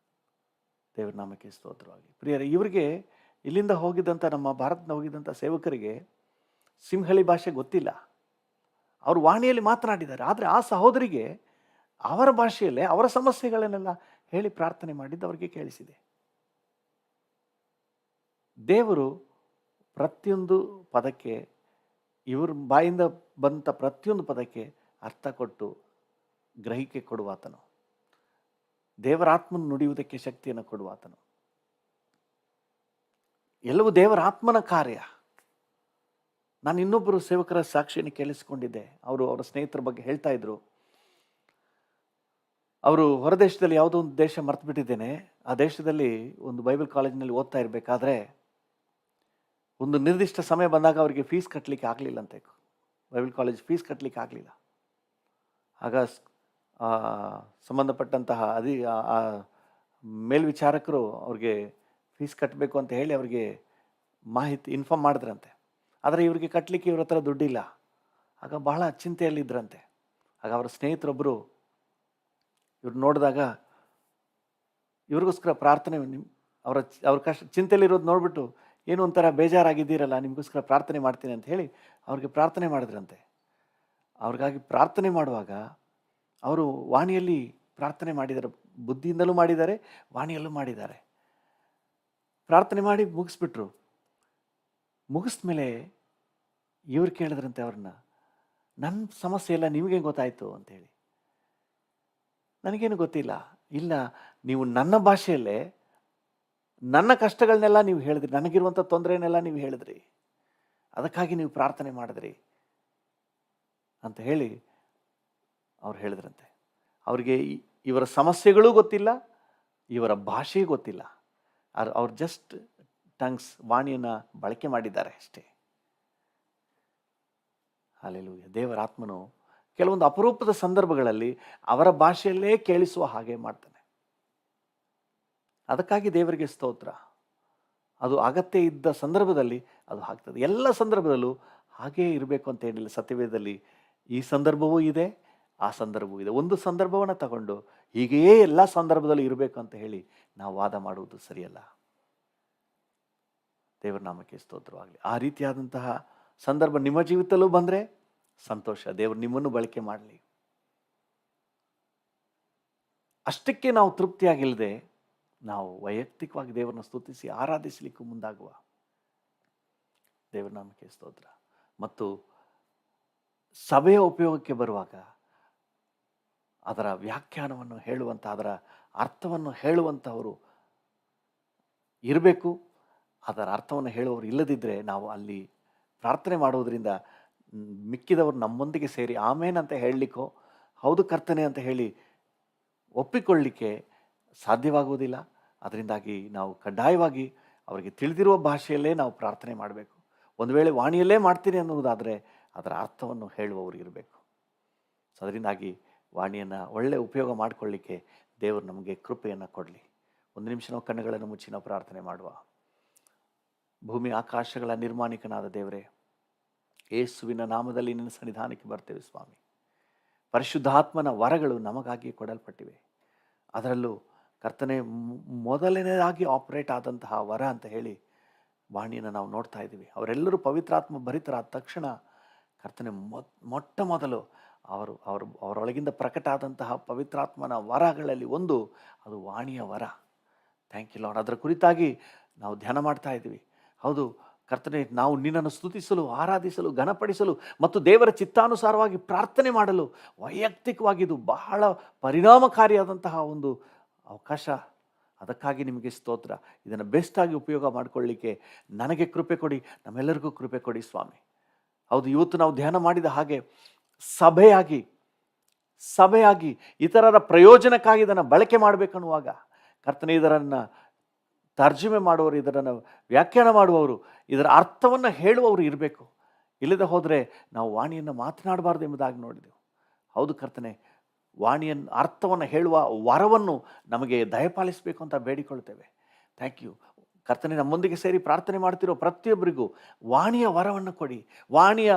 ದೇವರ ನಾಮಕ್ಕೆ ಸ್ತೋತ್ರವಾಗಿ. ಪ್ರಿಯರೇ, ಇವರಿಗೆ ಇಲ್ಲಿಂದ ಹೋಗಿದ್ದಂಥ, ನಮ್ಮ ಭಾರತದಿಂದ ಹೋಗಿದ್ದಂಥ ಸೇವಕರಿಗೆ ಸಿಂಹಳಿ ಭಾಷೆ ಗೊತ್ತಿಲ್ಲ. ಅವರು ವಾಣಿಯಲ್ಲಿ ಮಾತನಾಡಿದ್ದಾರೆ. ಆದರೆ ಆ ಸಹೋದರಿಗೆ ಅವರ ಭಾಷೆಯಲ್ಲೇ ಅವರ ಸಮಸ್ಯೆಗಳನ್ನೆಲ್ಲ ಹೇಳಿ ಪ್ರಾರ್ಥನೆ ಮಾಡಿದ್ದು ಅವರಿಗೆ ಕೇಳಿಸಿದೆ. ದೇವರು ಪ್ರತಿಯೊಂದು ಪದಕ್ಕೆ, ಇವ್ರ ಬಾಯಿಂದ ಬಂದ ಪ್ರತಿಯೊಂದು ಪದಕ್ಕೆ ಅರ್ಥ ಕೊಟ್ಟು ಗ್ರಹಿಕೆ ಕೊಡುವಾತನು. ದೇವರ ಆತ್ಮನು ನುಡಿಯುವುದಕ್ಕೆ ಶಕ್ತಿಯನ್ನು ಕೊಡುವಾತನು. ಎಲ್ಲವೂ ದೇವರ ಆತ್ಮನ ಕಾರ್ಯ. ನಾನು ಇನ್ನೊಬ್ಬರು ಸೇವಕರ ಸಾಕ್ಷಿಯನ್ನು ಕೇಳಿಸಿಕೊಂಡಿದ್ದೆ. ಅವರ ಸ್ನೇಹಿತರ ಬಗ್ಗೆ ಹೇಳ್ತಾ ಇದ್ರು. ಅವರು ಹೊರದೇಶದಲ್ಲಿ ಯಾವುದೋ ಒಂದು ದೇಶ ಮರ್ತು ಬಿಟ್ಟಿದ್ದೇನೆ. ಆ ದೇಶದಲ್ಲಿ ಒಂದು ಬೈಬಲ್ ಕಾಲೇಜಿನಲ್ಲಿ ಓದ್ತಾ ಇರಬೇಕಾದ್ರೆ ಒಂದು ನಿರ್ದಿಷ್ಟ ಸಮಯ ಬಂದಾಗ ಅವರಿಗೆ ಫೀಸ್ ಕಟ್ಟಲಿಕ್ಕೆ ಆಗಲಿಲ್ಲಂತೆ. ಬೈಬಲ್ ಕಾಲೇಜ್ ಫೀಸ್ ಕಟ್ಟಲಿಕ್ಕೆ ಆಗಲಿಲ್ಲ. ಆಗ ಸಂಬಂಧಪಟ್ಟಂತಹ ಮೇಲ್ವಿಚಾರಕರು ಅವ್ರಿಗೆ ಫೀಸ್ ಕಟ್ಟಬೇಕು ಅಂತ ಹೇಳಿ ಅವ್ರಿಗೆ ಮಾಹಿತಿ ಇನ್ಫಾರ್ಮ್ ಮಾಡಿದ್ರಂತೆ. ಆದರೆ ಇವ್ರಿಗೆ ಕಟ್ಟಲಿಕ್ಕೆ ಇವ್ರ ಹತ್ರ ದುಡ್ಡಿಲ್ಲ. ಆಗ ಬಹಳ ಚಿಂತೆಯಲ್ಲಿದ್ದರಂತೆ. ಆಗ ಅವರ ಸ್ನೇಹಿತರೊಬ್ಬರು ಇವ್ರು ನೋಡಿದಾಗ ಇವ್ರಿಗೋಸ್ಕರ ಪ್ರಾರ್ಥನೆ, ಅವ್ರ ಕಷ್ಟ ಚಿಂತೆಯಲ್ಲಿರೋದು ನೋಡ್ಬಿಟ್ಟು ಏನು ಒಂಥರ ಬೇಜಾರಾಗಿದ್ದೀರಲ್ಲ, ನಿಮಗೋಸ್ಕರ ಪ್ರಾರ್ಥನೆ ಮಾಡ್ತೀನಿ ಅಂತ ಹೇಳಿ ಅವ್ರಿಗೆ ಪ್ರಾರ್ಥನೆ ಮಾಡಿದ್ರಂತೆ. ಅವ್ರಿಗಾಗಿ ಪ್ರಾರ್ಥನೆ ಮಾಡುವಾಗ ಅವರು ವಾಣಿಯಲ್ಲಿ ಪ್ರಾರ್ಥನೆ ಮಾಡಿದ್ದಾರೆ. ಬುದ್ಧಿಯಿಂದಲೂ ಮಾಡಿದ್ದಾರೆ, ವಾಣಿಯಲ್ಲೂ ಮಾಡಿದ್ದಾರೆ. ಪ್ರಾರ್ಥನೆ ಮಾಡಿ ಮುಗಿಸ್ಬಿಟ್ರು. ಮುಗಿಸ್ದ ಮೇಲೆ ಇವ್ರು ಕೇಳಿದ್ರಂತೆ ಅವ್ರನ್ನ, ನನ್ನ ಸಮಸ್ಯೆ ಎಲ್ಲ ನಿಮಗೆ ಗೊತ್ತಾಯ್ತು ಅಂತೇಳಿ. ನನಗೇನು ಗೊತ್ತಿಲ್ಲ. ಇಲ್ಲ, ನೀವು ನನ್ನ ಭಾಷೆಯಲ್ಲೇ ನನ್ನ ಕಷ್ಟಗಳನ್ನೆಲ್ಲ ನೀವು ಹೇಳಿದ್ರಿ, ನನಗಿರುವಂಥ ತೊಂದರೆನೆಲ್ಲ ನೀವು ಹೇಳಿದ್ರಿ, ಅದಕ್ಕಾಗಿ ನೀವು ಪ್ರಾರ್ಥನೆ ಮಾಡಿದ್ರಿ ಅಂತ ಹೇಳಿ ಅವ್ರು ಹೇಳಿದ್ರಂತೆ. ಅವ್ರಿಗೆ ಇವರ ಸಮಸ್ಯೆಗಳೂ ಗೊತ್ತಿಲ್ಲ, ಇವರ ಭಾಷೆ ಗೊತ್ತಿಲ್ಲ. ಅವ್ರು ಜಸ್ಟ್ ಟಂಗ್ಸ್, ವಾಣಿಯನ್ನು ಬಳಕೆ ಮಾಡಿದ್ದಾರೆ ಅಷ್ಟೇ. ಹಲ್ಲೆಲೂಯಾ. ದೇವರ ಆತ್ಮನು ಕೆಲವೊಂದು ಅಪರೂಪದ ಸಂದರ್ಭಗಳಲ್ಲಿ ಅವರ ಭಾಷೆಯಲ್ಲೇ ಕೇಳಿಸುವ ಹಾಗೆ ಮಾಡ್ತಾನೆ. ಅದಕ್ಕಾಗಿ ದೇವರಿಗೆ ಸ್ತೋತ್ರ. ಅದು ಅಗತ್ಯ ಇದ್ದ ಸಂದರ್ಭದಲ್ಲಿ ಅದು ಆಗ್ತದೆ. ಎಲ್ಲ ಸಂದರ್ಭದಲ್ಲೂ ಹಾಗೇ ಇರಬೇಕು ಅಂತ ಏನಿಲ್ಲ. ಸತ್ಯವೇದದಲ್ಲಿ ಈ ಸಂದರ್ಭವೂ ಇದೆ, ಆ ಸಂದರ್ಭವೂ ಇದೆ. ಒಂದು ಸಂದರ್ಭವನ್ನು ತಗೊಂಡು ಹೀಗೆಯೇ ಎಲ್ಲ ಸಂದರ್ಭದಲ್ಲೂ ಇರಬೇಕು ಅಂತ ಹೇಳಿ ನಾವು ವಾದ ಮಾಡುವುದು ಸರಿಯಲ್ಲ. ದೇವರ ನಾಮಕ್ಕೆ ಸ್ತೋತ್ರವಾಗಲಿ. ಆ ರೀತಿಯಾದಂತಹ ಸಂದರ್ಭ ನಿಮ್ಮ ಜೀವಿತದಲ್ಲೂ ಬಂದರೆ ಸಂತೋಷ. ದೇವರು ನಿಮ್ಮನ್ನು ಬಳಕೆ ಮಾಡಲಿ. ಅಷ್ಟಕ್ಕೆ ನಾವು ತೃಪ್ತಿಯಾಗಿಲ್ಲದೆ ನಾವು ವೈಯಕ್ತಿಕವಾಗಿ ದೇವರನ್ನ ಸ್ತುತಿಸಿ ಆರಾಧಿಸಲಿಕ್ಕೂ ಮುಂದಾಗುವ. ದೇವರ ನಾಮಕ್ಕೆ ಸ್ತೋತ್ರ. ಮತ್ತು ಸಭೆಯ ಉಪಯೋಗಕ್ಕೆ ಬರುವಾಗ ಅದರ ವ್ಯಾಖ್ಯಾನವನ್ನು ಹೇಳುವಂಥ, ಅದರ ಅರ್ಥವನ್ನು ಹೇಳುವಂಥವರು ಇರಬೇಕು. ಅದರ ಅರ್ಥವನ್ನು ಹೇಳುವವರು ಇಲ್ಲದಿದ್ದರೆ ನಾವು ಅಲ್ಲಿ ಪ್ರಾರ್ಥನೆ ಮಾಡೋದರಿಂದ ಮಿಕ್ಕಿದವರು ನಮ್ಮೊಂದಿಗೆ ಸೇರಿ ಆಮೇನ್ ಅಂತ ಹೇಳಲಿಕ್ಕೋ ಹೌದು ಕರ್ತನೆ ಅಂತ ಹೇಳಿ ಒಪ್ಪಿಕೊಳ್ಳಲಿಕ್ಕೆ ಸಾಧ್ಯವಾಗುವುದಿಲ್ಲ. ಅದರಿಂದಾಗಿ ನಾವು ಕಡ್ಡಾಯವಾಗಿ ಅವರಿಗೆ ತಿಳಿದಿರುವ ಭಾಷೆಯಲ್ಲೇ ನಾವು ಪ್ರಾರ್ಥನೆ ಮಾಡಬೇಕು. ಒಂದು ವೇಳೆ ವಾಣಿಯಲ್ಲೇ ಮಾಡ್ತೀನಿ ಅನ್ನುವುದಾದರೆ ಅದರ ಅರ್ಥವನ್ನು ಹೇಳುವವರು ಇರಬೇಕು. ಸೊ ಅದರಿಂದಾಗಿ ವಾಣಿಯನ್ನು ಒಳ್ಳೆ ಉಪಯೋಗ ಮಾಡಿಕೊಳ್ಳಿಕ್ಕೆ ದೇವರು ನಮಗೆ ಕೃಪೆಯನ್ನು ಕೊಡಲಿ. ಒಂದು ನಿಮಿಷ ನಾವು ಕಣ್ಣುಗಳನ್ನು ಮುಚ್ಚಿ ನಾವು ಪ್ರಾರ್ಥನೆ ಮಾಡುವ. ಭೂಮಿ ಆಕಾಶಗಳ ನಿರ್ಮಾಣಿಕನಾದ ದೇವರೇ, ಯೇಸುವಿನ ನಾಮದಲ್ಲಿ ನಿನ್ನ ಸನ್ನಿಧಾನಕ್ಕೆ ಬರ್ತೇವೆ ಸ್ವಾಮಿ. ಪರಿಶುದ್ಧಾತ್ಮನ ವರಗಳು ನಮಗಾಗಿ ಕೊಡಲ್ಪಟ್ಟಿವೆ. ಅದರಲ್ಲೂ ಕರ್ತನೆ ಮೊದಲನೇದಾಗಿ ಆಪರೇಟ್ ಆದಂತಹ ವರ ಅಂತ ಹೇಳಿ ವಾಣಿಯನ್ನು ನಾವು ನೋಡ್ತಾ ಇದ್ದೀವಿ. ಅವರೆಲ್ಲರೂ ಪವಿತ್ರಾತ್ಮ ಭರಿತರಾದ ತಕ್ಷಣ ಕರ್ತನೆ ಮೊಟ್ಟ ಮೊದಲು ಅವರೊಳಗಿಂದ ಪ್ರಕಟ ಆದಂತಹ ಪವಿತ್ರಾತ್ಮನ ವರಗಳಲ್ಲಿ ಒಂದು ಅದು ವಾಣಿಯ ವರ. Thank you Lord. ಅದರ ಕುರಿತಾಗಿ ನಾವು ಧ್ಯಾನ ಮಾಡ್ತಾ ಇದ್ದೀವಿ. ಹೌದು ಕರ್ತನೆ, ನಾವು ನಿನ್ನನ್ನು ಸ್ತುತಿಸಲು, ಆರಾಧಿಸಲು, ಘನಪಡಿಸಲು ಮತ್ತು ದೇವರ ಚಿತ್ತಾನುಸಾರವಾಗಿ ಪ್ರಾರ್ಥನೆ ಮಾಡಲು ವೈಯಕ್ತಿಕವಾಗಿ ಇದು ಬಹಳ ಪರಿಣಾಮಕಾರಿಯಾದಂತಹ ಒಂದು ಅವಕಾಶ. ಅದಕ್ಕಾಗಿ ನಿಮಗೆ ಸ್ತೋತ್ರ. ಇದನ್ನು ಬೆಸ್ಟಾಗಿ ಉಪಯೋಗ ಮಾಡಿಕೊಳ್ಳಿಕ್ಕೆ ನನಗೆ ಕೃಪೆ ಕೊಡಿ, ನಮ್ಮೆಲ್ಲರಿಗೂ ಕೃಪೆ ಕೊಡಿ ಸ್ವಾಮಿ. ಹೌದು, ಇವತ್ತು ನಾವು ಧ್ಯಾನ ಮಾಡಿದ ಹಾಗೆ ಸಭೆಯಾಗಿ ಇತರರ ಪ್ರಯೋಜನಕ್ಕಾಗಿ ಇದನ್ನು ಬಳಕೆ ಮಾಡಬೇಕನ್ನುವಾಗ ಕರ್ತನೆ, ಇದರನ್ನು ತರ್ಜುಮೆ ಮಾಡುವವರು, ಇದನ್ನು ವ್ಯಾಖ್ಯಾನ ಮಾಡುವವರು, ಇದರ ಅರ್ಥವನ್ನು ಹೇಳುವವರು ಇರಬೇಕು. ಇಲ್ಲದೆ ಹೋದರೆ ನಾವು ವಾಣಿಯನ್ನು ಮಾತನಾಡಬಾರ್ದು ಎಂಬುದಾಗಿ ನೋಡಿದೆವು. ಹೌದು ಕರ್ತನೆ, ವಾಣಿಯನ್ನು ಅರ್ಥವನ್ನು ಹೇಳುವ ವರವನ್ನು ನಮಗೆ ದಯಪಾಲಿಸಬೇಕು ಅಂತ ಬೇಡಿಕೊಳ್ತೇವೆ. ಥ್ಯಾಂಕ್ ಯು ಕರ್ತನೆ. ನಮ್ಮೊಂದಿಗೆ ಸೇರಿ ಪ್ರಾರ್ಥನೆ ಮಾಡ್ತಿರೋ ಪ್ರತಿಯೊಬ್ಬರಿಗೂ ವಾಣಿಯ ವರವನ್ನು ಕೊಡಿ, ವಾಣಿಯ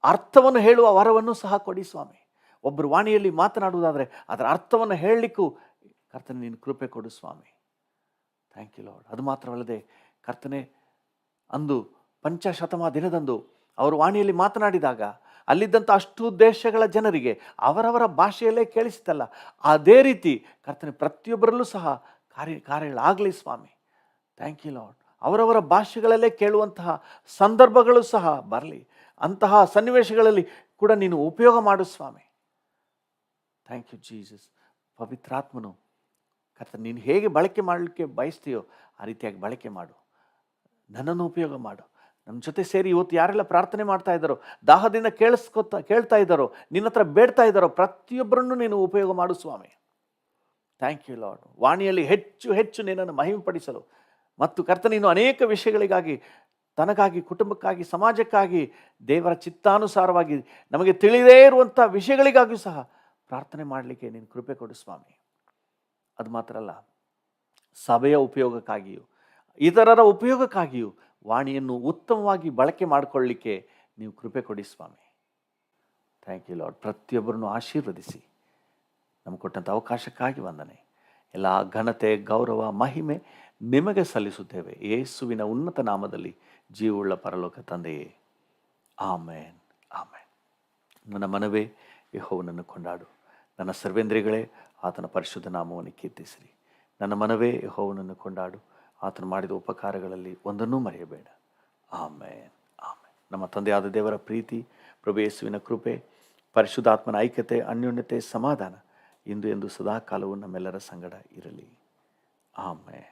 ಅರ್ಥವನ್ನು ಹೇಳುವ ವರವನ್ನು ಸಹ ಕೊಡಿ ಸ್ವಾಮಿ. ಒಬ್ಬರು ವಾಣಿಯಲ್ಲಿ ಮಾತನಾಡುವುದಾದರೆ ಅದರ ಅರ್ಥವನ್ನು ಹೇಳಲಿಕ್ಕೂ ಕರ್ತನೆ ನೀನು ಕೃಪೆ ಕೊಡು ಸ್ವಾಮಿ. Thank you lord. ಅದು ಮಾತ್ರವಲ್ಲದೆ ಕರ್ತನೆ, ಅಂದು ಪಂಚಶತಮ ದಿನದಂದು ಅವರು ವಾಣಿಯಲ್ಲಿ ಮಾತನಾಡಿದಾಗ ಅಲ್ಲಿದ್ದಂಥ ಅಷ್ಟು ದೇಶಗಳ ಜನರಿಗೆ ಅವರವರ ಭಾಷೆಯಲ್ಲೇ ಕೇಳಿಸಿತಲ್ಲ, ಅದೇ ರೀತಿ ಕರ್ತನೆ ಪ್ರತಿಯೊಬ್ಬರಲ್ಲೂ ಸಹ ಕಾರ್ಯಗಳಾಗಲಿ ಸ್ವಾಮಿ. Thank you Lord. ಅವರವರ ಭಾಷೆಗಳಲ್ಲೇ ಕೇಳುವಂತಹ ಸಂದರ್ಭಗಳು ಸಹ ಬರಲಿ. ಅಂತಹ ಸನ್ನಿವೇಶಗಳಲ್ಲಿ ಕೂಡ ನೀನು ಉಪಯೋಗ ಮಾಡು ಸ್ವಾಮಿ. Thank you Jesus. ಪವಿತ್ರಾತ್ಮನು ಕರ್ತನೆ, ನೀನು ಹೇಗೆ ಬಳಕೆ ಮಾಡಲಿಕ್ಕೆ ಬಯಸ್ತೀಯೋ ಆ ರೀತಿಯಾಗಿ ಬಳಕೆ ಮಾಡು, ನನ್ನನ್ನು ಉಪಯೋಗ ಮಾಡು. ನಮ್ಮ ಜೊತೆ ಸೇರಿ ಇವತ್ತು ಯಾರೆಲ್ಲ ಪ್ರಾರ್ಥನೆ ಮಾಡ್ತಾ ಇದ್ದಾರೋ, ದಾಹದಿಂದ ಕೇಳ್ತಾ ಇದ್ದಾರೋ, ನಿನ್ನ ಹತ್ರ ಬೇಡ್ತಾ ಇದ್ದಾರೋ, ಪ್ರತಿಯೊಬ್ಬರನ್ನು ನೀನು ಉಪಯೋಗ ಮಾಡು ಸ್ವಾಮಿ. Thank you Lord. ವಾಣಿಯಲ್ಲಿ ಹೆಚ್ಚು ಹೆಚ್ಚು ನಿನ್ನನ್ನು ಮಹಿಮೆಪಡಿಸಲು ಮತ್ತು ಕರ್ತನೆ, ನೀನು ಅನೇಕ ವಿಷಯಗಳಿಗಾಗಿ, ತನಗಾಗಿ, ಕುಟುಂಬಕ್ಕಾಗಿ, ಸಮಾಜಕ್ಕಾಗಿ, ದೇವರ ಚಿತ್ತಾನುಸಾರವಾಗಿ ನಮಗೆ ತಿಳಿದೇ ಇರುವಂಥ ವಿಷಯಗಳಿಗಾಗಿಯೂ ಸಹ ಪ್ರಾರ್ಥನೆ ಮಾಡಲಿಕ್ಕೆ ನೀನು ಕೃಪೆ ಕೊಡು ಸ್ವಾಮಿ. ಅದು ಮಾತ್ರ ಅಲ್ಲ, ಸಭೆಯ ಉಪಯೋಗಕ್ಕಾಗಿಯೂ ಇತರರ ಉಪಯೋಗಕ್ಕಾಗಿಯೂ ವಾಣಿಯನ್ನು ಉತ್ತಮವಾಗಿ ಬಳಕೆ ಮಾಡಿಕೊಳ್ಳಲಿಕ್ಕೆ ನೀವು ಕೃಪೆ ಕೊಡಿ ಸ್ವಾಮಿ. Thank you lord. ಪ್ರತಿಯೊಬ್ಬರನ್ನು ಆಶೀರ್ವದಿಸಿ. ನಮಗೆ ಕೊಟ್ಟಂಥ ಅವಕಾಶಕ್ಕಾಗಿ ವಂದನೆ. ಎಲ್ಲ ಘನತೆ, ಗೌರವ, ಮಹಿಮೆ ನಿಮಗೆ ಸಲ್ಲಿಸುತ್ತೇವೆ ಯೇಸುವಿನ ಉನ್ನತ ನಾಮದಲ್ಲಿ, ಜೀವವುಳ್ಳ ಪರಲೋಕ ತಂದೆಯೇ, ಆಮೇನ್ ಆಮೇನ್. ನನ್ನ ಮನವೇ ಯೆಹೋವನನ್ನು ಕೊಂಡಾಡು, ನನ್ನ ಸರ್ವೇಂದ್ರಿಯಗಳೇ ಆತನ ಪರಿಶುದ್ಧ ನಾಮವನ್ನು ಕೀರ್ತಿಸಿರಿ. ನನ್ನ ಮನವೇ ಯೆಹೋವನನ್ನು ಕೊಂಡಾಡು, ಆತನು ಮಾಡಿದ ಉಪಕಾರಗಳಲ್ಲಿ ಒಂದನ್ನೂ ಮರೆಯಬೇಡ. ಆಮೇನ್ ಆಮೇನ್. ನಮ್ಮ ತಂದೆಯಾದ ದೇವರ ಪ್ರೀತಿ, ಪ್ರಭು ಯೇಸುವಿನ ಕೃಪೆ, ಪರಿಶುದ್ಧಾತ್ಮನ ಐಕ್ಯತೆ, ಅನ್ಯೋನ್ಯತೆ, ಸಮಾಧಾನ ಇಂದು ಎಂದು ಸದಾಕಾಲವೂ ನಮ್ಮೆಲ್ಲರ ಸಂಗಡ ಇರಲಿ. ಆಮೇನ್.